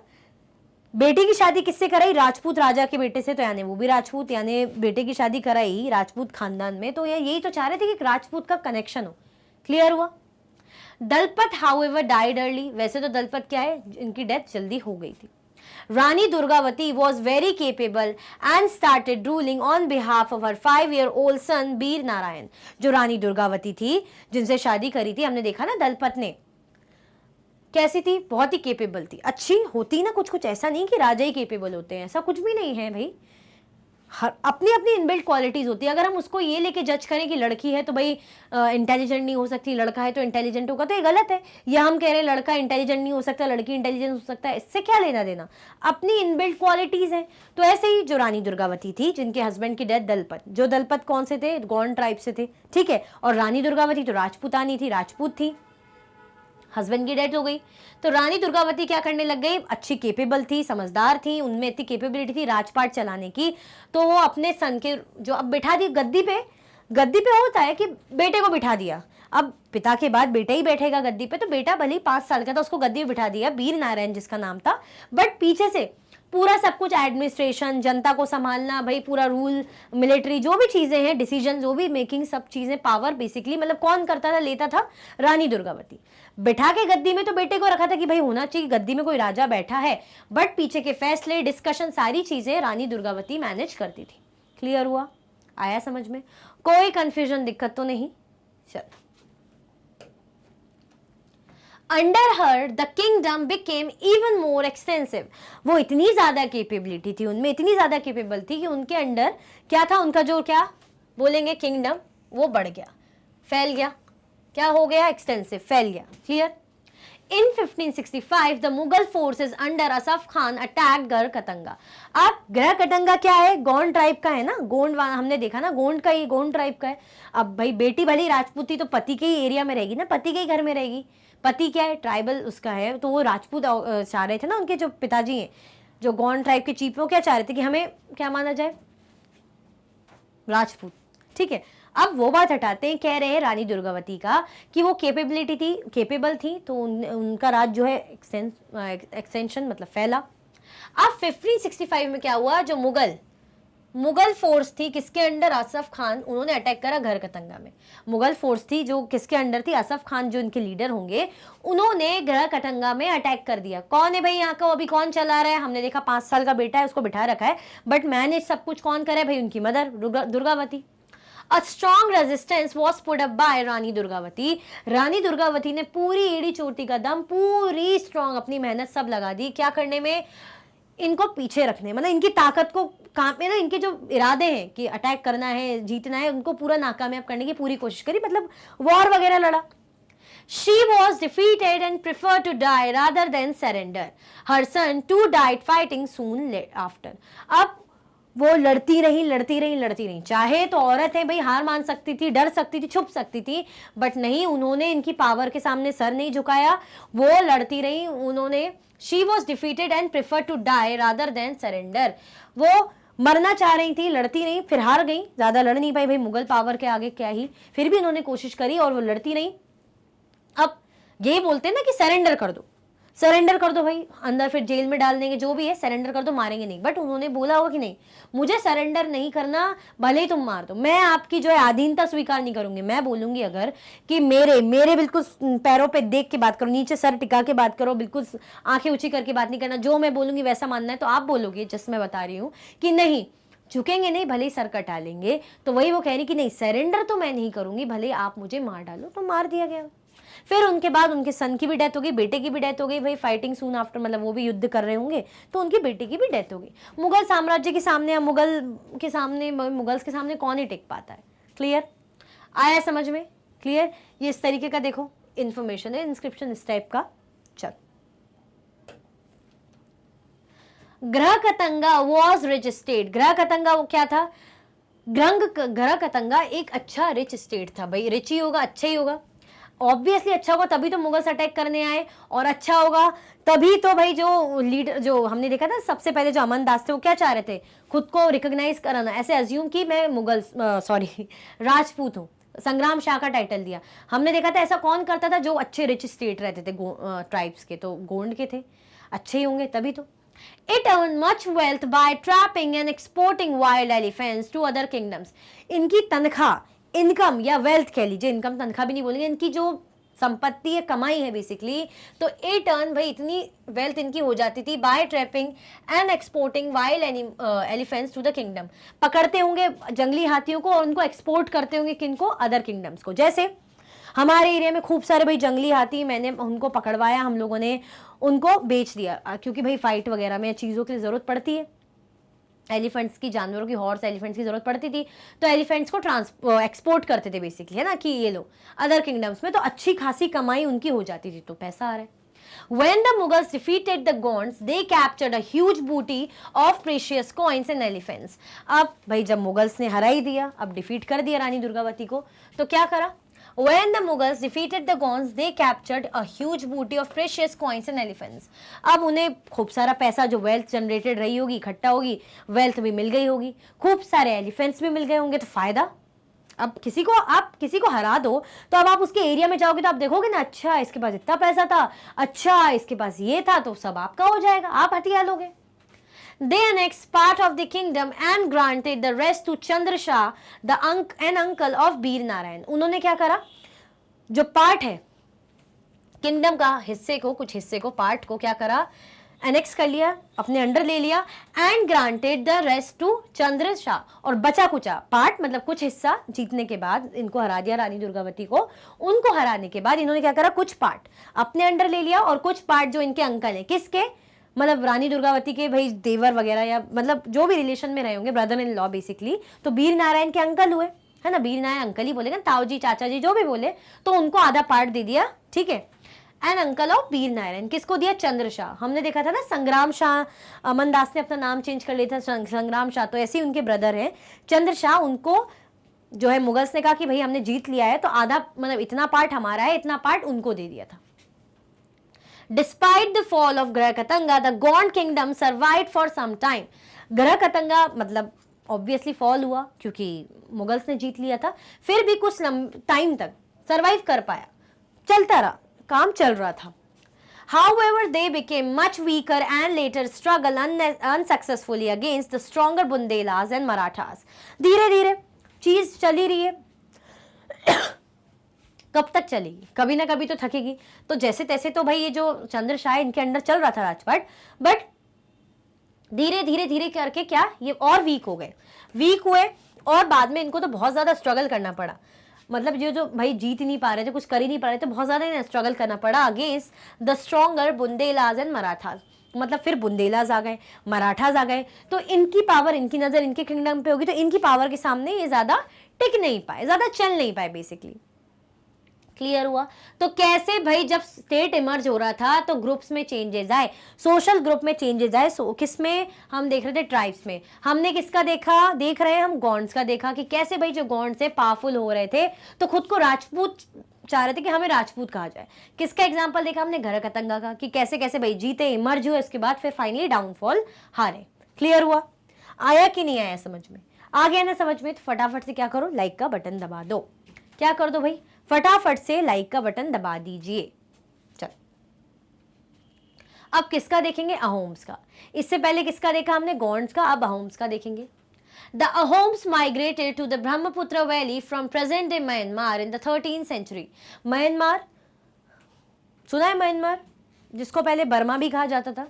बेटी की शादी किससे कराई, राजपूत राजा के बेटे से, तो यानी वो भी राजपूत, यानी बेटे की शादी कराई राजपूत खानदान में, तो यही तो चाह रहे थे कि राजपूत का कनेक्शन हो। क्लियर हुआ? दलपत हाउएवर डाइड अर्ली, वैसे तो दलपत क्या है, इनकी डेथ जल्दी हो गई थी। Rani Durgavati was very capable and started ruling on behalf of her 5-year-old son Bir Narayan. जो रानी दुर्गावती थी, जिनसे शादी करी थी, हमने देखा ना दलपत ने, कैसी थी, बहुत ही केपेबल थी, अच्छी होती ना, कुछ ऐसा नहीं कि राजा ही केपेबल होते हैं, ऐसा कुछ भी नहीं है भाई, हर अपनी अपनी इनबिल्ट क्वालिटीज होती है। अगर हम उसको ये लेके जज करें कि लड़की है तो भाई इंटेलिजेंट नहीं हो सकती, लड़का है तो इंटेलिजेंट होगा, तो ये गलत है। या हम कह रहे हैं लड़का इंटेलिजेंट नहीं हो सकता, लड़की इंटेलिजेंट हो सकता है, इससे क्या लेना देना, अपनी इनबिल्ट क्वालिटीज हैं। तो ऐसे ही जो रानी दुर्गावती थी, जिनके हस्बैंड की डेथ दलपत, जो दलपत कौन से थे, गौंड ट्राइब से थे, ठीक है, और रानी दुर्गावती तो राजपूतानी थी, राजपूत थी, हस्बैंड की डेथ हो गई, तो रानी दुर्गावती क्या करने लग गई, अच्छी केपेबल थी, समझदार थी, उनमें इतनी केपेबिलिटी थी राजपाट चलाने की, तो वो अपने सन के जो अब बिठा दी गद्दी पे होता है कि बेटे को बिठा दिया, अब पिता के बाद बेटा ही बैठेगा गद्दी पे, तो बेटा भले ही 5 साल का था, उसको गद्दी पे बिठा दिया, बीर नारायण जिसका नाम था, बट पीछे से पूरा सब कुछ एडमिनिस्ट्रेशन, जनता को संभालना, भाई पूरा रूल, मिलिट्री, जो भी चीजें हैं, डिसीजन, जो भी मेकिंग, सब चीजें, पावर बेसिकली, मतलब कौन करता था, लेता था, रानी दुर्गावती। बिठा के गद्दी में तो बेटे को रखा था कि भाई होना चाहिए, गद्दी में कोई राजा बैठा है, बट पीछे के फैसले, डिस्कशन, सारी चीजें रानी दुर्गावती मैनेज करती थी। क्लियर हुआ? आया समझ में? कोई कंफ्यूजन, दिक्कत तो नहीं? चलो। Under her the kingdom became even more extensive. वो इतनी ज्यादा केपेबिलिटी थी, उनमें इतनी ज्यादा केपेबल थी कि उनके अंडर क्या था, उनका जो क्या बोलेंगे किंगडम, वो बढ़ गया, फैल गया, क्या हो गया, एक्सटेंसिव, फैल गया। Clear? In 1565 the Mughal forces under Asaf Khan attack गढ़ कतंगा। अब गढ़ कतंगा क्या है, गोंड ट्राइब का है ना, गोंड हमने देखा ना, गोंड का ही, गोंड ट्राइब का है। अब भाई बेटी भली राजपूत थी तो पति के ही एरिया में रहेगी ना, पति के ही घर में रहेगी, पति क्या है, ट्राइबल उसका है, तो वो राजपूत चाह रहे थे ना, उनके जो पिताजी हैं, जो गोंड ट्राइब के चीफ, वो क्या चाह रहे थे कि हमें क्या माना जाए, राजपूत। ठीक है, अब वो बात हटाते हैं, कह रहे हैं रानी दुर्गावती का कि वो केपेबिलिटी थी, केपेबल थी, तो उनका राज जो है एक्सटेंशन मतलब फैला। अब 1565 में क्या हुआ, जो मुगल फोर्स थी किसके अंडर, असफ खान, उन्होंने अटैक करा घर कतंगा में। मुगल फोर्स थी जो किसके अंडर थी, असफ खान जो इनके लीडर होंगे, उन्होंने घर कतंगा में अटैक कर दिया। कौन है भाई यहाँ का, अभी कौन चला रहा है, हमने देखा 5 साल का बेटा है, उसको बिठा रखा है, बट मैनेज सब कुछ कौन करे भाई, उनकी mother Durgavati. A strong resistance was put up by Rani Durgavati. Rani Durgavati ने पूरी एड़ी चोटी का दम, पूरी स्ट्रॉन्ग अपनी मेहनत सब लगा दी, क्या करने में, इनको पीछे रखने, मतलब इनकी ताकत को काम में ना, इनके जो इरादे हैं कि अटैक करना है, जीतना है, उनको पूरा नाकामयाब करने की पूरी कोशिश करी, मतलब वॉर वगैरह लड़ा। She was defeated and preferred to die rather than surrender. Her son too died fighting soon after. अब वो लड़ती रही, चाहे तो औरत है भाई, हार मान सकती थी, डर सकती थी, छुप सकती थी, बट नहीं, उन्होंने इनकी पावर के सामने सर नहीं झुकाया, वो लड़ती रही, उन्होंने she was defeated and prefer to die rather than surrender. वो मरना चाह रही थी, लड़ती रही, फिर हार गई, ज्यादा लड़ नहीं पाई भाई, मुगल पावर के आगे क्या ही, फिर भी उन्होंने कोशिश करी और वो लड़ती रही। अब ये बोलते हैं ना कि सरेंडर कर दो भाई, अंदर फिर जेल में डाल देंगे, जो भी है सरेंडर कर दो, मारेंगे नहीं, बट उन्होंने बोला होगा कि नहीं, मुझे सरेंडर नहीं करना, भले ही तुम मार दो, मैं आपकी जो है आधीनता स्वीकार नहीं करूंगी। मैं बोलूंगी अगर कि मेरे बिल्कुल पैरों पे देख के बात करो, नीचे सर टिका के बात करो, बिल्कुल आंखें ऊंची करके बात नहीं करना, जो मैं बोलूंगी वैसा मानना है, तो आप बोलोगे, जस्ट मैं बता रही हूँ कि नहीं, झुकेंगे नहीं, भले ही सर कटा लेंगे। तो वही वो कह रही कि नहीं, सरेंडर तो मैं नहीं करूंगी, भले आप मुझे मार डालो। तो मार दिया गया। फिर उनके बाद उनके सन की भी डेथ हो गई, बेटे की भी डेथ हो गई। भाई फाइटिंग सून आफ्टर, मतलब वो भी युद्ध कर रहे होंगे, तो उनकी बेटे की भी डेथ हो गई। मुगल साम्राज्य के सामने या मुगल्स के सामने कौन ही टिक पाता है। क्लियर आया समझ में? क्लियर। ये इस तरीके का देखो इंफॉर्मेशन है, इंस्क्रिप्शन इस टाइप का। चल, ग्रह कतंगा वॉज रिच स्टेट। ग्रह कतंगा वो क्या था? ग्रह कतंगा एक अच्छा रिच स्टेट था। भाई रिच ही होगा, अच्छा ही होगा, ऑब्वियसली अच्छा होगा, तभी तो मुगल्स अटैक करने आए। और अच्छा होगा तभी तो भाई जो लीडर, जो हमने देखा था सबसे पहले जो अमन दास थे, वो क्या चाह रहे थे? खुद को रिकॉग्नाइज कराना, ऐसे अज्यूम कि मैं राजपूत हूँ। संग्राम शाह का टाइटल दिया। हमने देखा था ऐसा कौन करता था? जो अच्छे रिच स्टेट रहते थे ट्राइब्स के, तो गोंड के थे, अच्छे ही होंगे तभी तो। It earned much wealth by trapping and exporting wild elephants to other kingdoms. इनकी तनख्वाह, इनकम या वेल्थ कह लीजिए, इनकम तनख्वाह भी नहीं बोलेंगे, इनकी जो संपत्ति है, कमाई है बेसिकली, तो इट अर्न, भाई इतनी वेल्थ इनकी हो जाती थी by trapping and exporting wild elephants to the kingdom. पकड़ते होंगे जंगली हाथियों को और उनको एक्सपोर्ट करते होंगे किनको? अदर किंगडम्स को। जैसे हमारे एरिया में खूब सारे भाई जंगली हाथी, मैंने उनको पकड़वाया, हम लोगों ने उनको बेच दिया, क्योंकि भाई फाइट वगैरह में चीज़ों की ज़रूरत पड़ती है, एलिफेंट्स की, जानवरों की, हॉर्स एलिफेंट्स की ज़रूरत पड़ती थी, तो एलिफेंट्स को एक्सपोर्ट करते थे बेसिकली, है ना, कि ये लो अदर किंगडम्स में, तो अच्छी खासी कमाई उनकी हो जाती थी, तो पैसा आ रहा है। When the Mughals defeated the Gonds, they captured a huge booty of precious coins and elephants. अब भाई जब मुगल्स ने हरा ही दिया, अब डिफीट कर दिया रानी दुर्गावती को, तो क्या करा? When the Mughals defeated the Gonds, they captured a huge booty of precious coins and elephants. अब उन्हें खूब सारा पैसा, जो वेल्थ जनरेटेड रही होगी, इकट्ठा होगी, वेल्थ भी मिल गई होगी, खूब सारे एलिफेंट्स भी मिल गए होंगे, तो फायदा। अब आप किसी को हरा दो, तो अब आप उसके एरिया में जाओगे तो आप देखोगे ना, अच्छा इसके पास इतना पैसा था, अच्छा इसके पास ये था, तो सब आपका हो जाएगा, आप हथिया लोगे। They annexed part of the kingdom and granted the rest to Chandra Shah, an uncle of बीर नारायण। उन्होंने क्या करा? जो पार्ट है किंगडम का, हिस्से को, कुछ हिस्से को, पार्ट को क्या करा? एनेक्स कर लिया, अपने अंडर ले लिया, and granted the rest to Chandra Shah. और बचा कुचा पार्ट, मतलब कुछ हिस्सा जीतने के बाद, इनको हरा दिया रानी दुर्गावती को, उनको हराने के बाद इन्होंने क्या करा? कुछ पार्ट अपने अंडर ले लिया, और कुछ पार्ट जो इनके अंकल है, किसके? मतलब रानी दुर्गावती के भाई देवर वगैरह, या मतलब जो भी रिलेशन में रहे होंगे, ब्रदर इन लॉ बेसिकली, तो बीर नारायण के अंकल हुए, है ना, बीर नारायण अंकल ही बोलेगा, ताऊ जी, चाचा जी, जो भी बोले, तो उनको आधा पार्ट दे दिया, ठीक है। एन अंकल ऑफ बीर नारायण, किसको दिया? चंद्र शाह। हमने देखा था ना संग्राम शाह, अमन दास ने अपना नाम चेंज कर लिया था संग्राम शाह, तो ऐसे ही उनके ब्रदर हैं चंद्र शाह। उनको जो है मुगल्स ने कहा कि भाई हमने जीत लिया है, तो आधा, मतलब इतना पार्ट हमारा है, इतना पार्ट उनको दे दिया था। Despite the fall of Garha Katanga, the Gond kingdom survived for some time. Garha Katanga मतलब ऑब्वियसली फॉल हुआ क्योंकि मुगल्स ने जीत लिया था, फिर भी कुछ टाइम तक सर्वाइव कर पाया, चलता रहा, काम चल रहा था। However, they became much weaker and later struggled unsuccessfully against the stronger Bundelas and Marathas. धीरे धीरे चीज चली रही है, कब तक चलेगी? कभी ना कभी तो थकेगी। तो जैसे तैसे तो भाई ये जो चंद्र शाह इनके अंडर चल रहा था राजपाट, बट धीरे धीरे धीरे करके क्या ये और वीक हो गए, वीक हुए, और बाद में इनको तो बहुत ज्यादा स्ट्रगल करना पड़ा। मतलब ये जो भाई जीत नहीं पा रहे थे, कुछ कर ही नहीं पा रहे थे, बहुत ज्यादा स्ट्रगल करना पड़ा against the stronger Bundelas and Marathas. मतलब फिर बुंदेलाज आ गए, मराठास आ गए, तो इनकी पावर, इनकी नजर इनके किंगडम पे होगी, तो इनकी पावर के सामने ये ज्यादा टिक नहीं पाए, ज्यादा चल नहीं पाए बेसिकली। क्लियर हुआ? तो कैसे भाई जब स्टेट इमर्ज हो रहा था तो ग्रुप्स में चेंजेस आए, सोशल ग्रुप में चेंजेस आए। किसमें हम देख रहे थे? ट्राइब्स में। हमने किसका देखा? देख रहे हैं हम गॉन्ड्स का देखा, कि कैसे भाई जो गॉन्ड्स से पावरफुल हो रहे थे, तो खुद को राजपूत चाह रहे थे कि हमें राजपूत कहा जाए। किसका एग्जाम्पल देखा हमने? ग्रह कतंगा का, कि कैसे कैसे भाई जीते, इमर्ज हुए, उसके बाद फिर फाइनली डाउनफॉल, हारे। क्लियर हुआ? आया कि नहीं आया समझ में? आ गया ना समझ में? तो फटाफट से क्या करो, लाइक का बटन दबा दो। क्या कर दो भाई? फटाफट से लाइक का बटन दबा दीजिए। चल, अब किसका देखेंगे? अहोम्स का। इससे पहले किसका देखा हमने? गॉन्ड्स का। अब अहोम्स का देखेंगे। The Ahoms migrated to the Brahmaputra valley from present day Myanmar in the 13th century. Myanmar सुना है? म्यांमार जिसको पहले बर्मा भी कहा जाता था,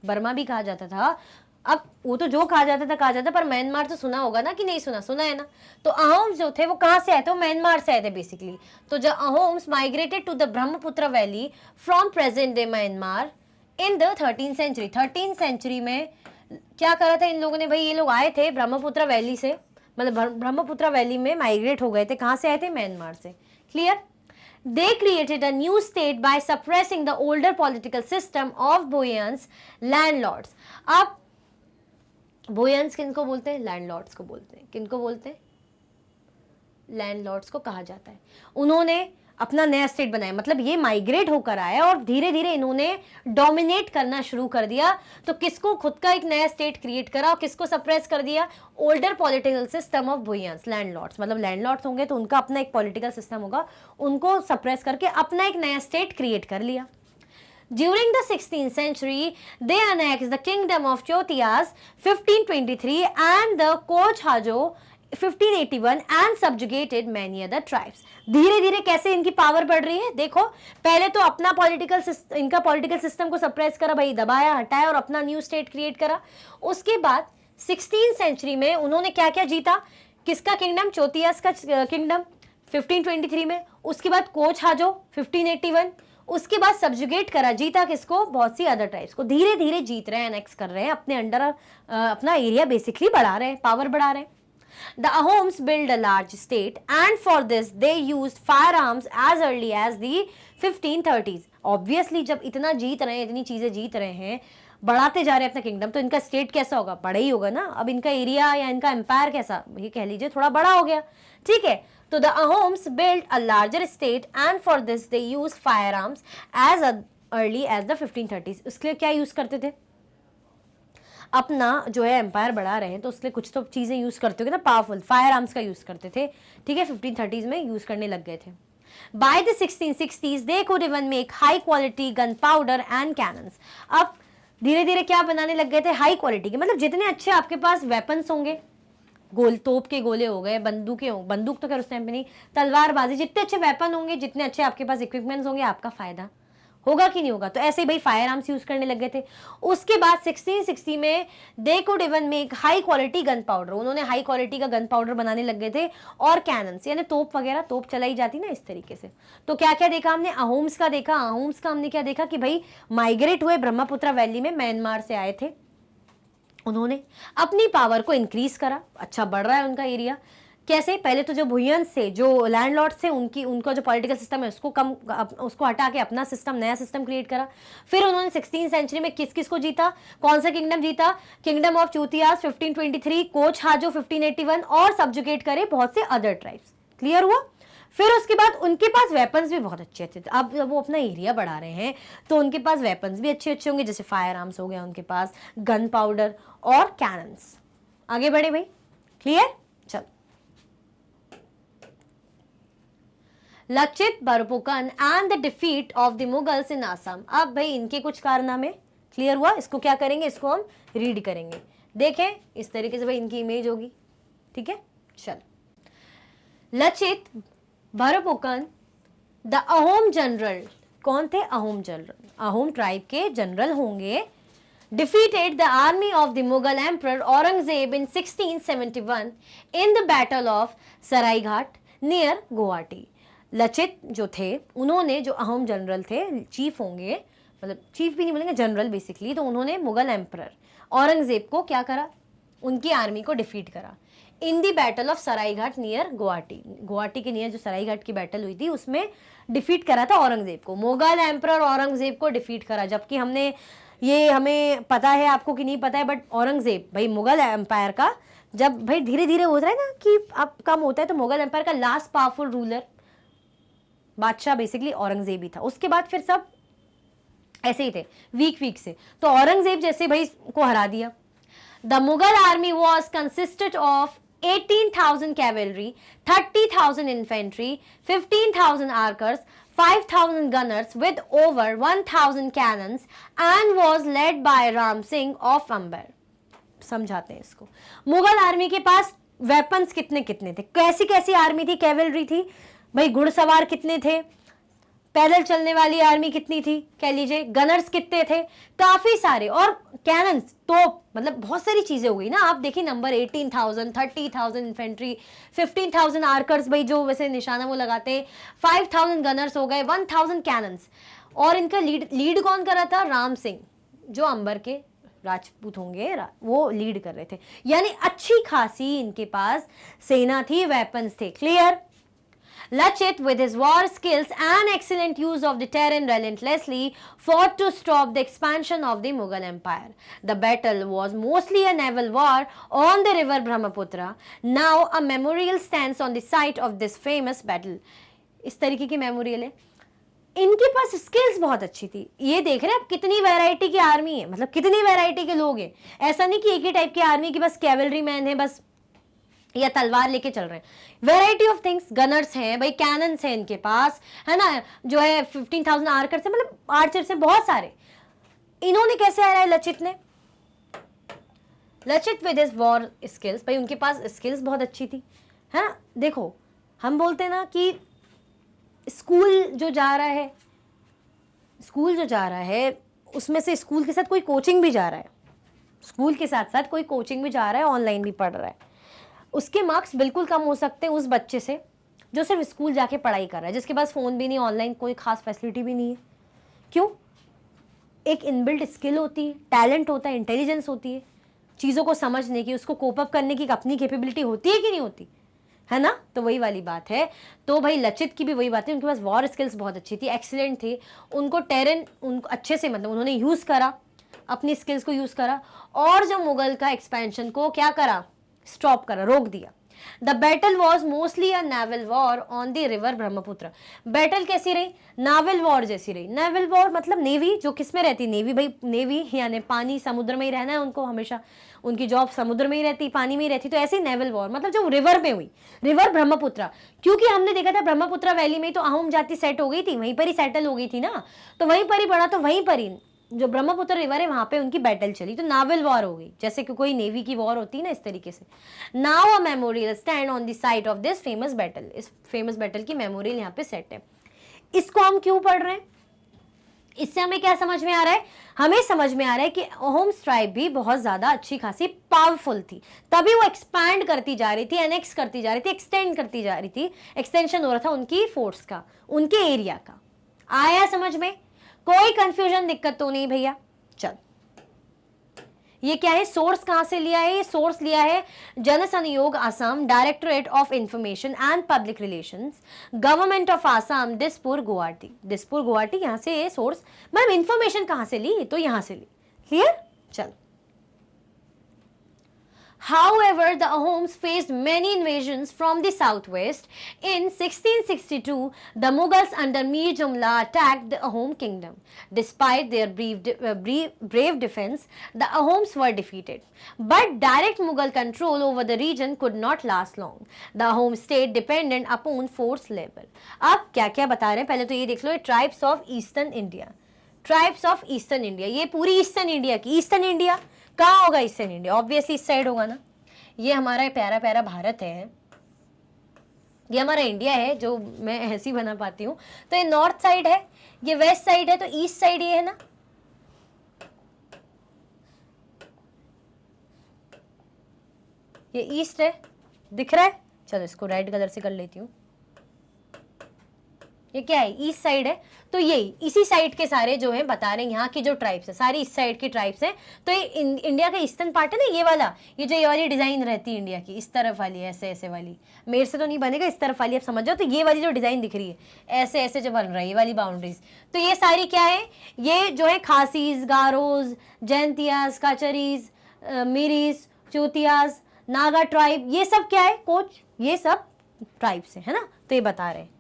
बर्मा भी कहा जाता था, अब वो तो जो कहा जाता था कहा जाता, पर म्यांमार तो सुना होगा ना कि नहीं सुना, सुना है ना। तो अहोम्स जो थे वो कहाँ से आए थे, वो म्यांमार से आए थे बेसिकली। तो जब Ahoms migrated to the Brahmaputra valley from present day Myanmar in the 13th century. 13th century में क्या करा था इन लोगों ने भाई, ये लोग आए थे ब्रह्मपुत्र वैली से, मतलब ब्रह्मपुत्र वैली में माइग्रेट हो गए थे। कहाँ से आए थे, म्यांमार से। Clear. They created a new state by suppressing the older political system of Boyan's landlords. अब बोयंस किनको बोलते हैं, लैंडलॉर्ड्स को बोलते हैं। किनको बोलते हैं, लैंडलॉर्ड्स को कहा जाता है। उन्होंने अपना नया स्टेट बनाया, मतलब ये माइग्रेट होकर आया और धीरे धीरे इन्होंने डोमिनेट करना शुरू कर दिया। तो किसको, खुद का एक नया स्टेट क्रिएट करा और किसको सप्रेस कर दिया, older political system of Bhuyans, landlords. मतलब लैंडलॉर्ड्स होंगे तो उनका अपना एक पॉलिटिकल सिस्टम होगा, उनको सप्रेस करके अपना एक नया स्टेट क्रिएट कर लिया। During the 16th century, they annexed the kingdom of Chotias 1523 and the Koch Hajo 1581 and subjugated many other tribes. धीरे धीरे कैसे इनकी पावर बढ़ रही है देखो, पहले तो अपना इनका पॉलिटिकल सिस्टम को सप्रेस करा भाई, दबाया हटाया और अपना न्यू स्टेट क्रिएट करा। उसके बाद 16th सेंचुरी में उन्होंने क्या क्या जीता, किसका किंगडम, चोतियास का किंगडम 1523 में। उसके बाद कोच हाजो 1581, उसके बाद सब्जुगेट करा, जीता किसको, बहुत सी अदर ट्राइब्स को। धीरे धीरे जीत रहे हैं, एनेक्स कर रहे हैं, अपने अंडर अपना एरिया बेसिकली बढ़ा रहे हैं, पावर बढ़ा रहे हैं। The Ahoms built a large state and for this they used firearms as early as the 1530s. Obviously जब इतना जीत रहे हैं, इतनी चीजें जीत रहे हैं, बढ़ाते जा रहे हैं अपना किंगडम, तो इनका स्टेट कैसा होगा, बड़ा ही होगा ना। अब इनका एरिया या इनका एम्पायर कैसा, ये कह लीजिए थोड़ा बड़ा हो गया। ठीक है, तो the Ahoms built a larger state and for this they used firearms as early as the 1530s. उसके लिए क्या यूज करते थे, अपना जो है एम्पायर बढ़ा रहे हैं तो उसके लिए कुछ तो चीजें यूज करते हो ना, पावरफुल फायर आर्म्स का यूज करते थे। ठीक है, 1530s में यूज करने लग गए थे। By the 1660s they could even make high quality gunpowder and cannons. अब धीरे धीरे क्या बनाने लग गए थे, हाई क्वालिटी के, मतलब जितने अच्छे आपके पास वेपन्स होंगे, गोल तोप के गोले हो गए, बंदूकें हो, बंदूक तो खैर उस टाइम पे नहीं, तलवारबाजी, जितने अच्छे वेपन होंगे, जितने अच्छे आपके पास इक्विपमेंट्स होंगे, आपका फायदा होगा कि नहीं होगा। तो ऐसे ही भाई फायर आर्म्स यूज करने लग गए थे। उसके बाद 1660 में they could even make high quality gun powder, उन्होंने हाई क्वालिटी का गन पाउडर बनाने लग गए थे, और कैनन्स यानी तोप वगैरह, तोप चलाई जाती ना इस तरीके से। तो क्या क्या देखा हमने, अहोम्स का देखा। अहोम्स का हमने क्या देखा कि भाई माइग्रेट हुए ब्रह्मपुत्र वैली में, म्यांमार से आए थे, उन्होंने अपनी पावर को इंक्रीज करा, अच्छा बढ़ रहा है उनका एरिया। कैसे, पहले तो जो भुयंस थे, जो लैंडलॉर्ड्स थे, उनका जो पॉलिटिकल सिस्टम है उसको हटा के अपना सिस्टम, नया सिस्टम क्रिएट करा। फिर उन्होंने 16th सेंचुरी में किस किस को जीता, कौन सा किंगडम जीता, किंगडम ऑफ चूतियास 1523, कोच हाजो 1581 और सब्जुगेट करे बहुत से अदर ट्राइब्स। क्लियर हुआ। फिर उसके बाद उनके पास वेपन्स भी बहुत अच्छे थे। अब वो अपना एरिया बढ़ा रहे हैं तो उनके पास वेपन्स भी अच्छे अच्छे होंगे, जैसे फायर आर्म्स हो गया उनके पास, गन पाउडर और कैनन्स। आगे बढ़े भाई, क्लियर। चल, Lachit Borphukan and the defeat of the Mughals in Assam. अब भाई इनके कुछ कारनामे क्लियर हुआ, इसको क्या करेंगे, इसको हम रीड करेंगे। देखें इस तरीके से भाई इनकी इमेज होगी। ठीक है, चल, लचित बरपुकन द अहोम जनरल, कौन थे, अहोम जनरल, अहोम ट्राइब के जनरल होंगे। defeated the army of the Mughal Emperor Aurangzeb in 1671 in the Battle of Saraighat near Guwahati. Lachit जो थे, उन्होंने, जो अहोम जनरल थे, चीफ होंगे, मतलब चीफ भी नहीं बोलेंगे, जनरल बेसिकली, तो उन्होंने मुगल एम्परर औरंगजेब को क्या करा, उनकी आर्मी को डिफीट करा in the battle of Saraighat near Guwahati. Guwahati के नियर जो सरायघाट की बैटल हुई थी उसमें डिफीट करा था औरंगजेब को, मुगल एम्परर औरंगजेब को डिफीट करा। जबकि हमने ये, हमें पता है आपको कि नहीं पता है, बट औरंगजेब भाई मुगल एम्पायर का, जब भाई धीरे धीरे होता है ना कि अब कम होता है, तो मुगल एम्पायर का लास्ट पावरफुल रूलर बादशाह बेसिकली औरंगजेब ही था। उसके बाद फिर सब ऐसे ही थे, वीक से, तो औरंगजेब जैसे भाई को हरा दिया। The Mughal army was consisted of 18,000 cavalry, 30,000 infantry, 15,000 archers, 5,000 gunners with over 1,000 cannons and was led by Ram Singh of Amber. समझाते हैं इसको। मुगल आर्मी के पास वेपन्स कितने कितने थे, कैसी कैसी आर्मी थी, कैवलरी थी भाई, घुड़सवार कितने थे, पैदल चलने वाली आर्मी कितनी थी कह लीजिए, गनर्स कितने थे, काफी सारे, और कैनन्स, तोप, मतलब बहुत सारी चीजें हो गई ना। आप देखिए नंबर 18,000, 30,000 इन्फेंट्री, 15,000 आर्कर्स, भाई जो वैसे निशाना वो लगाते हैं, 5,000 गनर्स हो गए, 1,000 कैनन्स। और इनका लीड कौन कर रहा था? राम सिंह, जो अंबर के राजपूत होंगे, वो लीड कर रहे थे। यानी अच्छी खासी इनके पास सेना थी, वेपन्स थे। Clear? Lachit, with his war skills and excellent use of the terrain, relentlessly fought to stop the expansion of the Mughal Empire. The battle was mostly a naval war on the river Brahmaputra. Now a memorial stands on the site of this famous battle. इस तरीके की मेमोरियल है। इनके पास स्किल्स बहुत अच्छी थी। ये देख रहे हैं आप कितनी वैरायटी की आर्मी है, मतलब कितनी वैरायटी के लोग हैं। ऐसा नहीं कि एक ही टाइप की आर्मी की बस कैवलरी मैन है बस, या तलवार लेके चल रहे हैं। वेराइटी ऑफ थिंग्स, गनर्स हैं भाई, कैनन्स हैं इनके पास, है ना, जो है 15,000 आर्कर्स है, मतलब आर्चर्स हैं बहुत सारे। इन्होंने कैसे हराया लचित ने? Lachit with his war skills, भाई उनके पास स्किल्स बहुत अच्छी थी, है ना। देखो हम बोलते हैं ना कि स्कूल जो जा रहा है उसमें से स्कूल के साथ कोई कोचिंग भी जा रहा है, स्कूल के साथ साथ कोई कोचिंग भी जा रहा है, ऑनलाइन भी पढ़ रहा है, उसके मार्क्स बिल्कुल कम हो सकते हैं उस बच्चे से जो सिर्फ स्कूल जाके पढ़ाई कर रहा है, जिसके पास फ़ोन भी नहीं, ऑनलाइन कोई खास फैसिलिटी भी नहीं है। क्यों? एक इनबिल्ट स्किल होती है, टैलेंट होता है, इंटेलिजेंस होती है, चीज़ों को समझने की, उसको कोप अप करने की अपनी कैपेबिलिटी होती है कि नहीं होती, है ना। तो वही वाली बात है। तो भाई लचित की भी वही बात है, उनके पास वॉर स्किल्स बहुत अच्छी थी, एक्सीलेंट थे, उनको टेरेन उनको अच्छे से, मतलब उन्होंने यूज़ करा, अपनी स्किल्स को यूज़ करा, और जो मुगल का एक्सपेंशन को क्या करा? स्टॉप करा, रोक दिया। The battle was mostly a naval war on the river Brahmaputra. Battle कैसी रही? नावल वॉर जैसी रही। नेवल वॉर मतलब नेवी, जो किस में रहती? नेवी, भाई नेवी यानी पानी, समुद्र में ही रहना है उनको हमेशा, उनकी जॉब समुद्र में ही रहती, पानी में ही रहती। तो ऐसे ही नेवल वॉर मतलब जो रिवर में हुई, रिवर ब्रह्मपुत्र, क्योंकि हमने देखा था ब्रह्मपुत्र वैली में तो अहोम जाति सेट हो गई थी, वहीं पर ही सेटल हो गई थी ना, तो वहीं पर ही पड़ा, तो वहीं पर ही जो ब्रह्मपुत्र रिवर है वहां पे उनकी बैटल चली, तो नावल वॉर हो गई, जैसे कि कोई नेवी की वॉर होती है ना, इस तरीके से। Now a memorial stand on the site of this famous battle. इस फेमस बैटल की मेमोरियल यहाँ पे सेट है। इसको हम क्यों पढ़ रहे हैं? इससे हमें क्या समझ में आ रहा है? हमें समझ में आ रहा है कि अहोम्स ट्राइब भी बहुत ज्यादा अच्छी खासी पावरफुल थी, तभी वो एक्सपैंड करती जा रही थी, एनेक्स करती जा रही थी, एक्सटेंड करती जा रही थी, एक्सटेंशन हो रहा था उनकी फोर्स का, उनके एरिया का। आया समझ में? कोई कंफ्यूजन, दिक्कत तो नहीं भैया? चल, ये क्या है? सोर्स कहां से लिया है? ये सोर्स लिया है जन संयोग Assam, directorate of information and public relations, government of Assam, Dispur Guwahati. Dispur Guwahati, यहां से ये सोर्स, मतलब इंफॉर्मेशन कहां से ली? तो यहां से ली। क्लियर? चल। However, the Ahoms faced many invasions from the southwest. In 1662, the Mughals under Mir Jumla attacked the Ahom kingdom. Despite their brave defense, the Ahoms were defeated. But direct Mughal control over the region could not last long. The Ahom stayed dependent upon force level. अब क्या क्या बता रहे हैं? पहले तो ये देख लो, tribes of eastern India. Tribes of eastern India, ये पूरी ईस्टर्न इंडिया की। ईस्टर्न इंडिया कहाँ होगा? ईस्टर्न इंडिया ऑब्वियसली इस साइड होगा ना। ये हमारा प्यारा प्यारा भारत है, ये हमारा इंडिया है, जो मैं ऐसी बना पाती हूँ। तो ये नॉर्थ साइड है, ये वेस्ट साइड है, तो ईस्ट साइड ये है ना। ये ईस्ट है, दिख रहा है? चलो इसको रेड कलर से कर लेती हूँ। ये क्या है? ईस्ट साइड है। तो यही इसी साइड के सारे जो हैं बता रहे हैं, यहाँ की जो ट्राइब्स है सारी इस साइड की ट्राइब्स हैं। तो ये इंडिया का ईस्टर्न पार्ट है ना, ये वाला, ये जो ये वाली डिजाइन रहती है इंडिया की, इस तरफ वाली, ऐसे ऐसे वाली, मेरे से तो नहीं बनेगा, इस तरफ वाली आप समझ जाओ। तो ये वाली जो डिजाइन दिख रही है ऐसे ऐसे जो बन रहा है, ये वाली बाउंड्रीज, तो ये सारी क्या है? ये जो है खासीज, गारोज, जैंतियाज, काचरीज, मिरीज, चौतियाज, नागा ट्राइब, ये सब क्या है कोच? ये सब ट्राइब्स है ना। तो ये बता रहे हैं।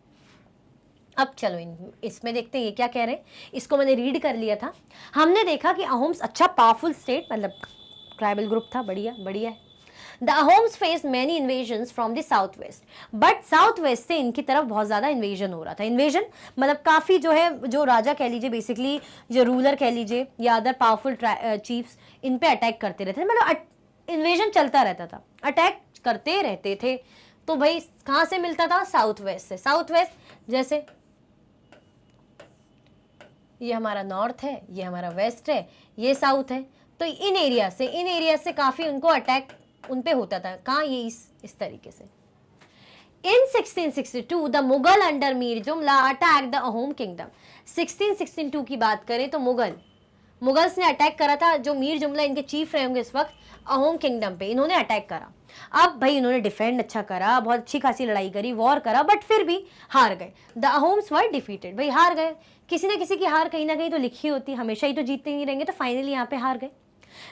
अब चलो इसमें देखते हैं ये क्या कह रहे हैं। इसको मैंने रीड कर लिया था। हमने देखा कि अहोम्स अच्छा पावरफुल स्टेट, मतलब ट्राइबल ग्रुप था, बढ़िया बढ़िया है। The Ahoms face many invasions from the south west, but south west से इनकी तरफ बहुत ज़्यादा इन्वेजन हो रहा था। इन्वेजन मतलब काफ़ी जो है, जो राजा कह लीजिए, बेसिकली जो रूलर कह लीजिए, या अदर पावरफुल चीफ्स, इन पे अटैक करते रहते थे, मतलब इन्वेजन चलता रहता था, अटैक करते रहते थे। तो भाई कहाँ से मिलता था? साउथ वेस्ट से। साउथ वेस्ट जैसे ये हमारा नॉर्थ है, ये हमारा वेस्ट है, ये साउथ है। तो इन एरिया से काफ़ी उनको अटैक उन पे होता था। कहाँ, ये इस तरीके से। In 1662, the Mughal under Mir जुमला अटैक द अहोम किंगडम। 1662 की बात करें तो मुगल्स ने अटैक करा था। जो मीर जुमला इनके चीफ रहे होंगे इस वक्त, अहोम किंगडम पे इन्होंने अटैक करा। अब भाई इन्होंने डिफेंड अच्छा करा, बहुत अच्छी खासी लड़ाई करी, वॉर करा, बट फिर भी हार गए। The Ahoms were defeated. भाई हार गए, किसी ना किसी की हार कहीं ना कहीं तो लिखी होती, हमेशा ही तो जीतते नहीं रहेंगे, तो फाइनली यहाँ पे हार गए।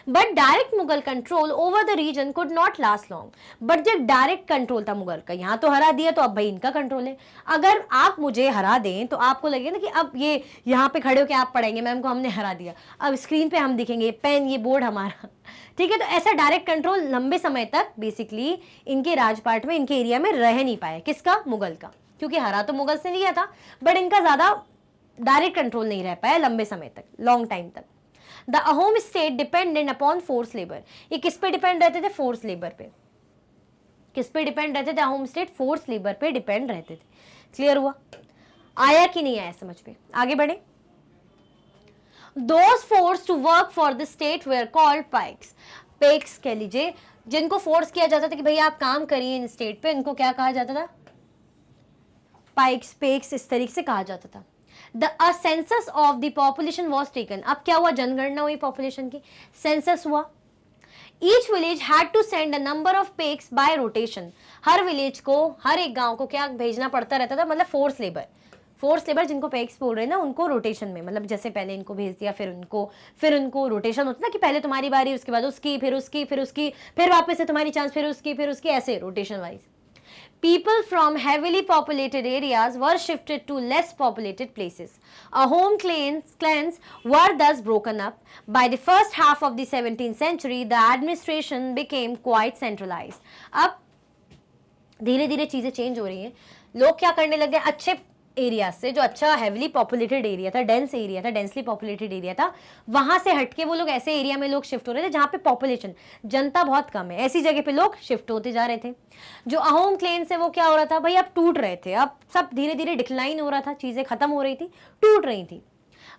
But direct Mughal control over the region could not last long. But जब डायरेक्ट कंट्रोल था मुगल का, यहाँ तो हरा दिया तो अब भाई इनका कंट्रोल है। अगर आप मुझे हरा दें तो आपको लगेगा ना कि अब ये यहाँ पे खड़े होकर आप पढ़ेंगे, मैम को हमने हरा दिया, अब स्क्रीन पे हम दिखेंगे, पेन, ये बोर्ड हमारा, ठीक है। तो ऐसा डायरेक्ट कंट्रोल लंबे समय तक बेसिकली इनके राजपाट में, इनके एरिया में रह नहीं पाया। किसका? मुगल का। क्योंकि हरा तो मुगल से लिया था, बट इनका ज्यादा डायरेक्ट कंट्रोल नहीं रह पाया लंबे समय तक, लॉन्ग टाइम तक। The Ahom state dependent upon force labour. ये किस पे डिपेंड रहते थे? फोर्स लेबर पे। किस पे डिपेंड रहते थे अहोम स्टेट? फोर्स लेबर पे डिपेंड रहते थे। क्लियर हुआ? आया कि नहीं आया समझ में? आगे बढ़े। Those forced to work for the state were called pikes. PECS कह लीजिए, जिनको फोर्स किया जाता था कि भैया आप काम करिए इन स्टेट पे, इनको क्या कहा जाता था? पाइक्स, पेक्स, इस तरीके से कहा जाता था। A census of the population was taken. अब क्या हुआ? जनगणना हुई पॉपुलेशन की, सेंसस हुआ। Each village had to send a number of pigs by rotation. Her village को, हर एक गांव को क्या भेजना पड़ता रहता था? मतलब फोर्स लेबर जिनको पेक्स बोल रहे हैं ना, उनको रोटेशन में, मतलब जैसे पहले इनको भेज दिया, फिर उनको रोटेशन होता ना कि पहले तुम्हारी बारी, उसके बाद उसकी, फिर उसकी, फिर वापस से तुम्हारी चांस, फिर उसकी, ऐसे rotation wise. People from heavily populated areas were shifted to less populated places. Ahom clans were thus broken up. By the first half of the 17th century, the administration became quite centralized. अब धीरे धीरे चीजें चेंज हो रही हैं। लोग क्या करने लगे? अच्छे एरिया से, जो अच्छा हेवली पॉपुलेटेड एरिया था, डेंसली पॉपुलेटेड एरिया था, वहां से हटके वो लोग ऐसे एरिया में लोग शिफ्ट हो रहे थे जहां पे पॉपुलेशन, जनता बहुत कम है, ऐसी जगह पे लोग शिफ्ट होते जा रहे थे। जो अहोम क्लेन से वो क्या हो रहा था भाई? अब टूट रहे थे, अब सब धीरे धीरे डिक्लाइन हो रहा था, चीजें खत्म हो रही थी, टूट रही थी।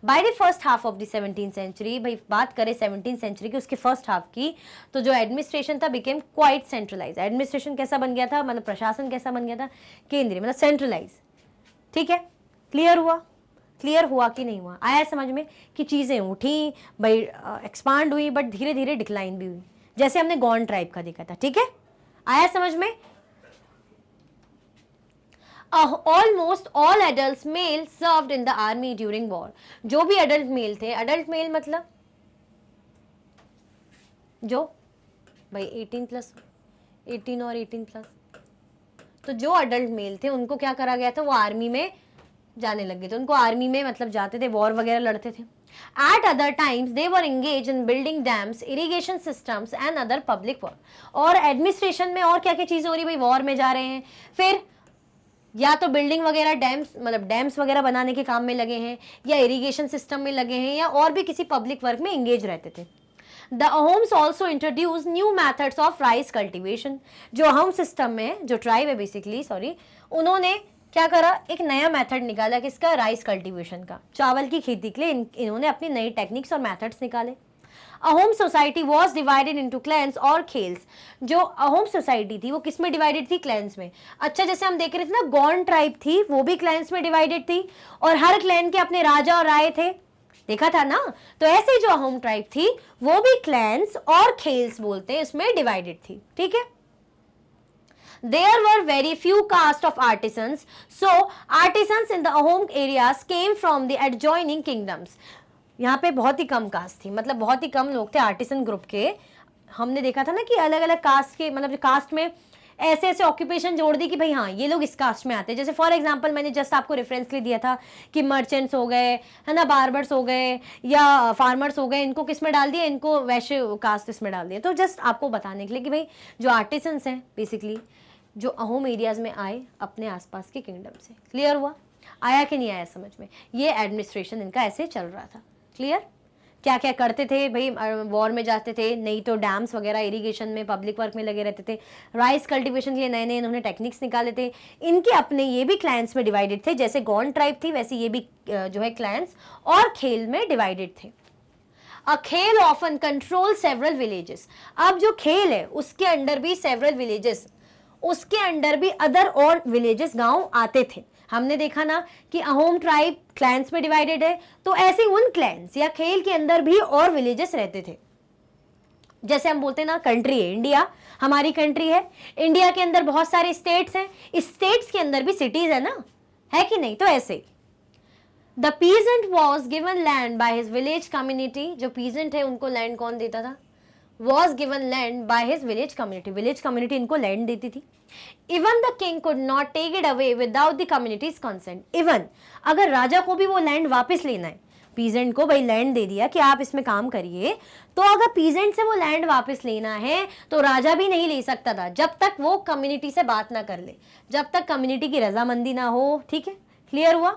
By the first half of the 17th century, भाई बात करें 17th सेंचुरी की, उसके फर्स्ट हाफ की, तो जो एडमिनिस्ट्रेशन था बिकेम क्वाइट सेंट्रलाइज। एडमिनिस्ट्रेशन कैसा बन गया था? मतलब प्रशासन कैसा बन गया था? केंद्रीय, मतलब सेंट्रलाइज। ठीक है, क्लियर हुआ कि नहीं हुआ? आया समझ में कि चीजें उठी भाई, एक्सपांड हुई, बट धीरे धीरे डिक्लाइन भी हुई, जैसे हमने गॉन ट्राइब का देखा था। ठीक है, आया समझ में? Almost all adult mail served in the army during war. जो भी एडल्ट मेल थे, एडल्ट मेल मतलब जो भाई 18 और 18+, तो जो अडल्ट मेल थे उनको क्या करा गया था? वो आर्मी में जाने लग गए थे, उनको आर्मी में मतलब जाते थे, वॉर वगैरह लड़ते थे। At other times they were engaged in building dams, irrigation systems and other public work। और एडमिनिस्ट्रेशन में और क्या क्या चीजें हो रही भाई? वॉर में जा रहे हैं, फिर या तो बिल्डिंग वगैरह, डैम्स वगैरह बनाने के काम में लगे हैं, या इरिगेशन सिस्टम में लगे हैं, या और भी किसी पब्लिक वर्क में एंगेज रहते थे। The Ahoms also introduced new methods of rice cultivation। जो अहोम सिस्टम में, जो ट्राइब है बेसिकली, उन्होंने क्या करा? एक नया मेथड निकाला, किसका? राइस कल्टीवेशन का। चावल की खेती के लिए इन्होंने अपनी नई टेक्निक्स और मेथड्स निकाले। Ahom society was divided into clans और खेल्स। जो अहोम सोसाइटी थी वो किस में डिवाइडेड थी? क्लैंस में। अच्छा, जैसे हम देख रहे थे ना, गॉन ट्राइब थी, वो भी क्लैंस में डिवाइडेड थी, और हर क्लैन के अपने राजा और राय थे, देखा था ना। तो ऐसे जो अहोम ट्राइब थी वो भी क्लैंस और खेल्स बोलते हैं, इसमें डिवाइडेड थी। ठीक है, there were very few caste of artisans, so artisans in the Ahom areas came from the adjoining kingdoms। यहाँ पे बहुत ही कम कास्ट थी, मतलब बहुत ही कम लोग थे आर्टिसन ग्रुप के। हमने देखा था ना कि अलग अलग कास्ट के, मतलब कास्ट में ऐसे ऐसे ऑक्यूपेशन जोड़ दी कि भाई हाँ ये लोग इस कास्ट में आते हैं। जैसे फॉर एग्जांपल मैंने जस्ट आपको रेफरेंस के लिए दिया था कि मर्चेंट्स हो गए, है ना, बार्बर्स हो गए, या फार्मर्स हो गए, इनको किस में डाल दिया? इनको वैश्य कास्ट इसमें डाल दिया। तो जस्ट आपको बताने के लिए कि भाई जो आर्टिसंस हैं बेसिकली, जो अहोम एरियाज में आए अपने आसपास के किंगडम से। क्लियर हुआ? आया कि नहीं आया समझ में? ये एडमिनिस्ट्रेशन इनका ऐसे चल रहा था। क्लियर? क्या क्या करते थे भाई, वॉर में जाते थे, नहीं तो डैम्स वगैरह इरिगेशन में, पब्लिक वर्क में लगे रहते थे, राइस कल्टीवेशन के लिए नए नए इन्होंने टेक्निक्स निकाले थे। इनके अपने ये भी क्लैंस में डिवाइडेड थे, जैसे गौंड ट्राइब थी वैसे ये भी जो है क्लैंस और खेल में डिवाइडेड थे। अ खेल ऑफन कंट्रोल सेवरल विलेजेस। अब जो खेल है उसके अंडर भी सेवरल विलेजेस, उसके अंडर भी अदर और विलेजेस गांव आते थे। हमने देखा ना कि अहोम ट्राइब क्लैंस में डिवाइडेड है, तो ऐसे उन क्लैंस या खेल के अंदर भी और विलेजेस रहते थे। जैसे हम बोलते हैं ना कंट्री है इंडिया, हमारी कंट्री है, इंडिया के अंदर बहुत सारे स्टेट्स हैं, इस स्टेट्स के अंदर भी सिटीज है ना, है कि नहीं? तो ऐसे ही the peasant was given land by his village community. जो पीजेंट है उनको लैंड कौन देता था? Was given land by his village community, village community इनको लैंड देती थी। Even the king could not take it away without the community's consent. Even अगर राजा को भी वो लैंड वापस लेना है, पीजेंट को भाई लैंड दे दिया कि आप इसमें काम करिए, तो अगर पीजेंट से वो लैंड वापस लेना है तो राजा भी नहीं ले सकता था जब तक वो कम्युनिटी से बात ना कर ले, जब तक कम्युनिटी की रजामंदी ना हो। ठीक है, क्लियर हुआ?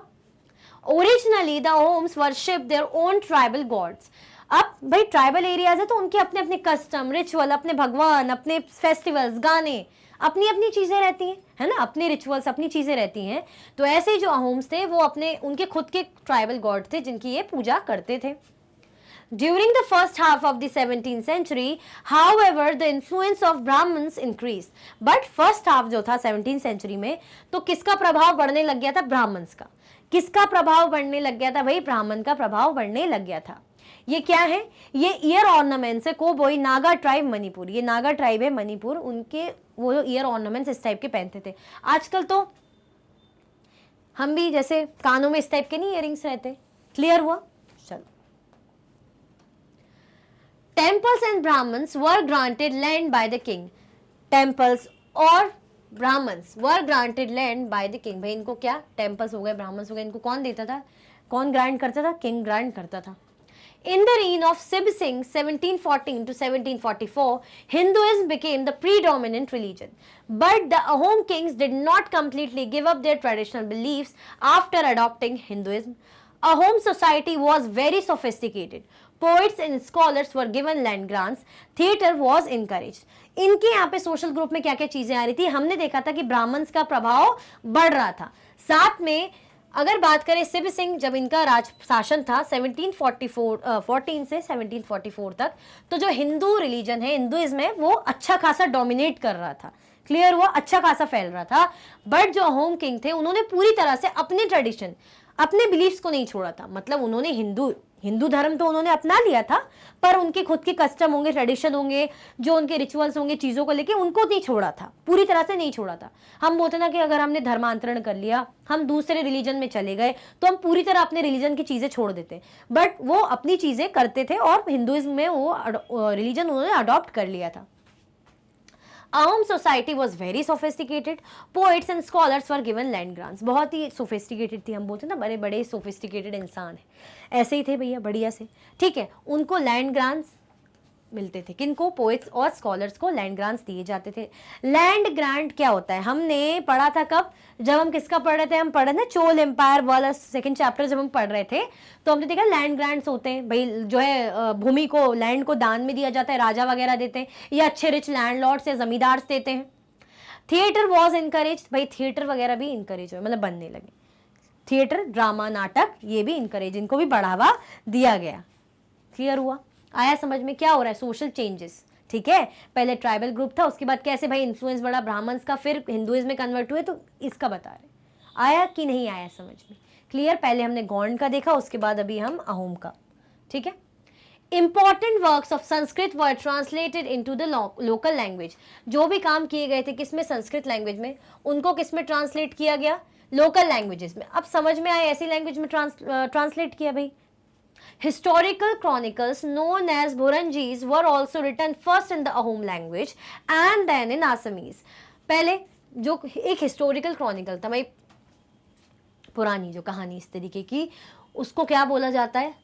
Originally the Ahoms worship their own tribal gods. अब भाई ट्राइबल एरियाज है तो उनके अपने अपने कस्टम, रिचुअल, अपने भगवान, अपने फेस्टिवल्स, गाने, अपनी अपनी चीजें रहती हैं, है ना, अपने रिचुअल्स, अपनी चीजें रहती हैं। तो ऐसे ही जो अहोम्स थे वो अपने उनके खुद के ट्राइबल गॉड थे जिनकी ये पूजा करते थे। During the first half of the 17th century, however, the influence of Brahmins increased. But first half जो था 17th century में, तो किसका प्रभाव बढ़ने लग गया था? ब्राह्मण्स का। किसका प्रभाव बढ़ने लग गया था भाई? ब्राह्मण का प्रभाव बढ़ने लग गया था। ये क्या है? ये ईयर ऑर्नामेंट्स है। कोबोई नागा ट्राइब मणिपुर, ये नागा ट्राइब है मणिपुर, उनके वो ईयर ऑर्नामेंट्स इस टाइप के पहनते थे। आजकल तो हम भी जैसे कानों में इस टाइप के नहीं इयरिंग्स रहते। क्लियर हुआ? चलो। Temples and Brahmins were granted land by the king. Temples और Brahmins were granted land by the king. भाई इनको क्या, टेम्पल्स हो गए, ब्राह्मण्स हो गए, इनको कौन देता था? कौन ग्रांट करता था? किंग ग्रांट करता था। In the reign of Sib Singh 1714 to 1744, Hinduism became the predominant religion. But the Ahom kings did not completely give up their traditional beliefs after adopting Hinduism. Ahom society was very sophisticated. Poets and scholars were given land grants. Theatre was encouraged. इनके यहाँ पे सोशल ग्रुप में क्या क्या चीजें आ रही थी? हमने देखा था कि ब्राह्मण्स का प्रभाव बढ़ रहा था। साथ में अगर बात करें सिब सिंह, जब इनका राज शासन था 14 से 1744 तक, तो जो हिंदू रिलीजन है, हिंदुइज्म है, वो अच्छा खासा डोमिनेट कर रहा था। क्लियर हुआ? अच्छा खासा फैल रहा था। बट जो अहोम किंग थे उन्होंने पूरी तरह से अपने ट्रेडिशन, अपने बिलीफ्स को नहीं छोड़ा था। मतलब उन्होंने हिंदू धर्म तो उन्होंने अपना लिया था, पर उनके खुद के कस्टम होंगे, ट्रेडिशन होंगे, जो उनके रिचुअल्स होंगे, चीज़ों को लेके उनको नहीं छोड़ा था, पूरी तरह से नहीं छोड़ा था। हम बोलते ना कि अगर हमने धर्मांतरण कर लिया, हम दूसरे रिलीजन में चले गए, तो हम पूरी तरह अपने रिलीजन की चीज़ें छोड़ देते, बट वो अपनी चीज़ें करते थे और हिंदुइज्म में वो रिलीजन उन्होंने अडॉप्ट कर लिया था। Ahom society was very sophisticated. Poets and scholars were given land grants. बहुत ही sophisticated थी, हम बोलते ना बड़े बड़े sophisticated इंसान है, ऐसे ही थे भैया, बढ़िया से। ठीक है, उनको लैंड ग्रांट्स मिलते थे। किनको? पोएट्स और स्कॉलर्स को लैंड ग्रांट्स दिए जाते थे। लैंड ग्रांट क्या होता है हमने पढ़ा था कब? जब हम किसका पढ़ रहे थे? हम पढ़ रहे थे चोल एम्पायर वाला सेकंड चैप्टर जब हम पढ़ रहे थे, तो हमने देखा लैंड ग्रांट्स होते हैं भाई, जो है भूमि को, लैंड को दान में दिया जाता है, राजा वगैरह देते हैं, या अच्छे रिच लैंडलॉर्ड्स या जमींदार देते हैं। थिएटर वॉज इनकरेज, भाई थिएटर वगैरह भी इनकरेज हुए, मतलब बनने लगे। थिएटर, ड्रामा, नाटक, ये भी इनकरेज, इनको भी बढ़ावा दिया गया। क्लियर हुआ? आया समझ में? क्या हो रहा है? Social changes. ठीक है, पहले ट्राइबल ग्रुप था, उसके बाद कैसे भाई इन्फ्लुएंस बढ़ा ब्राह्मण्स का, फिर हिंदुइज्म में कन्वर्ट हुए, तो इसका बता रहे। आया कि नहीं आया समझ में? क्लियर? पहले हमने गौंड का देखा, उसके बाद अभी हम अहोम का। ठीक है। Important works of Sanskrit were translated into the local language. जो भी काम किए गए थे किसमें? संस्कृत लैंग्वेज में, उनको किसमें ट्रांसलेट किया गया? लोकल लैंग्वेजेस में। अब समझ में आया, ऐसी लैंग्वेज में ट्रांसलेट किया भाई। Historical chronicles known as Buranjis were also written first in the Ahom language and then in Assamese. पहले जो एक हिस्टोरिकल क्रॉनिकल था भाई, पुरानी जो कहानी इस तरीके की, उसको क्या बोला जाता है?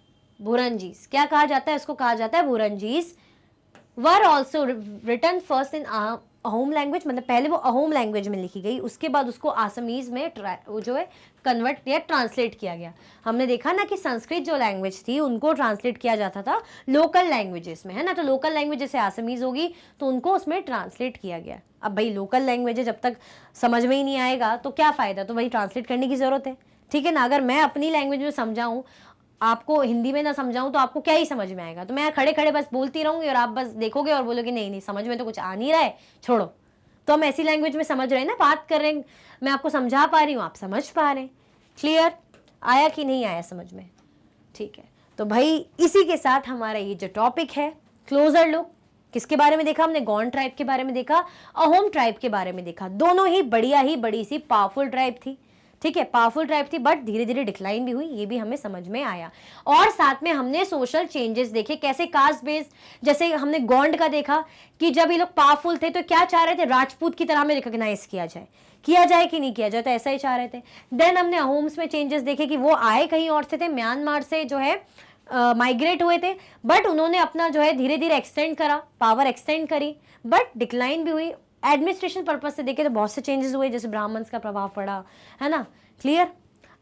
बुरंजीस। क्या कहा जाता है? उसको कहा जाता है Buranjis. Were also written first in Ahom language, मतलब पहले वो अहोम लैंग्वेज में लिखी गई, उसके बाद उसको आसामीज में वो जो है कन्वर्ट या ट्रांसलेट किया गया। हमने देखा ना कि संस्कृत जो लैंग्वेज थी उनको ट्रांसलेट किया जाता था लोकल लैंग्वेजेस में, है ना, तो लोकल लैंग्वेज जैसे आसामीज होगी तो उनको उसमें ट्रांसलेट किया गया। अब भाई लोकल लैंग्वेज जब तक समझ में ही नहीं आएगा तो क्या फ़ायदा, तो भाई ट्रांसलेट करने की ज़रूरत है, ठीक है ना। अगर मैं अपनी लैंग्वेज में समझाऊँ, आपको हिंदी में ना समझाऊं तो आपको क्या ही समझ में आएगा, तो मैं खड़े खड़े बस बोलती रहूंगी और आप बस देखोगे और बोलोगे नहीं नहीं समझ में तो कुछ आ नहीं रहा है, छोड़ो। तो हम ऐसी लैंग्वेज में समझ रहे हैं ना, बात कर रहे हैं, मैं आपको समझा पा रही हूँ, आप समझ पा रहे हैं। क्लियर, आया कि नहीं आया समझ में? ठीक है, तो भाई इसी के साथ हमारा ये जो टॉपिक है क्लोजर लुक, किसके बारे में देखा हमने? गॉन ट्राइब के बारे में देखा, अहोम ट्राइब के बारे में देखा। दोनों ही बढ़िया ही बड़ी सी पावरफुल ट्राइब थी, ठीक है, पावरफुल ट्राइब थी, बट धीरे धीरे डिक्लाइन भी हुई, ये भी हमें समझ में आया। और साथ में हमने सोशल चेंजेस देखे, कैसे कास्ट बेस्ड, जैसे हमने गोंड का देखा कि जब ये लोग पावरफुल थे तो क्या चाह रहे थे, राजपूत की तरह में रिकॉग्नाइज किया जाए कि नहीं किया जाए, तो ऐसा ही चाह रहे थे। देन हमने अहोम्स में चेंजेस देखे कि वो आए कहीं और से थे, म्यांमार से जो है माइग्रेट हुए थे, बट उन्होंने अपना जो है धीरे धीरे एक्सटेंड करा, पावर एक्सटेंड करी, बट डिक्लाइन भी हुई। एडमिनिस्ट्रेशन पर्पज से देखे तो बहुत से चेंजेस हुए, जैसे ब्राह्मण्स का प्रभाव पड़ा, है ना। क्लियर,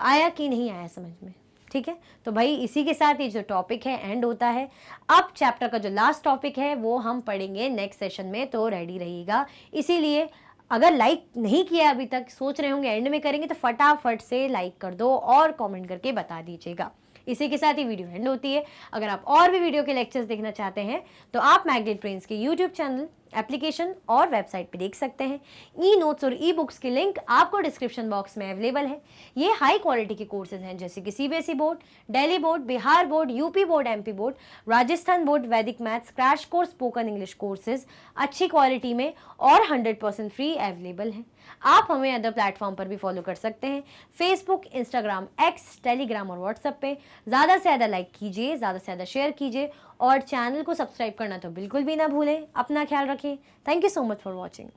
आया कि नहीं आया समझ में? ठीक है, तो भाई इसी के साथ ये जो टॉपिक है एंड होता है। अब चैप्टर का जो लास्ट टॉपिक है वो हम पढ़ेंगे नेक्स्ट सेशन में, तो रेडी रहिएगा। इसीलिए अगर लाइक नहीं किया अभी तक, सोच रहे होंगे एंड में करेंगे, तो फटाफट से लाइक कर दो और कमेंट करके बता दीजिएगा। इसी के साथ ही वीडियो एंड होती है। अगर आप और भी वीडियो के लेक्चर्स देखना चाहते हैं तो आप मैग्नेट ब्रेन्स के यूट्यूब चैनल, एप्लीकेशन और वेबसाइट पे देख सकते हैं। ई नोट्स और ई बुक्स की लिंक आपको डिस्क्रिप्शन बॉक्स में अवेलेबल है। ये हाई क्वालिटी के कोर्सेज हैं, जैसे कि CBSE board, Delhi board, Bihar board, UP board, MP board, Rajasthan board, Vedic maths, crash course, spoken English courses अच्छी क्वालिटी में और 100% फ्री अवेलेबल हैं। आप हमें अदर प्लेटफॉर्म पर भी फॉलो कर सकते हैं, फेसबुक, इंस्टाग्राम, एक्स, टेलीग्राम और व्हाट्सएप पे। ज़्यादा से ज़्यादा लाइक कीजिए, ज़्यादा से ज़्यादा शेयर कीजिए और चैनल को सब्सक्राइब करना तो बिल्कुल भी ना भूलें। अपना ख्याल रखें। Thank you so much for watching.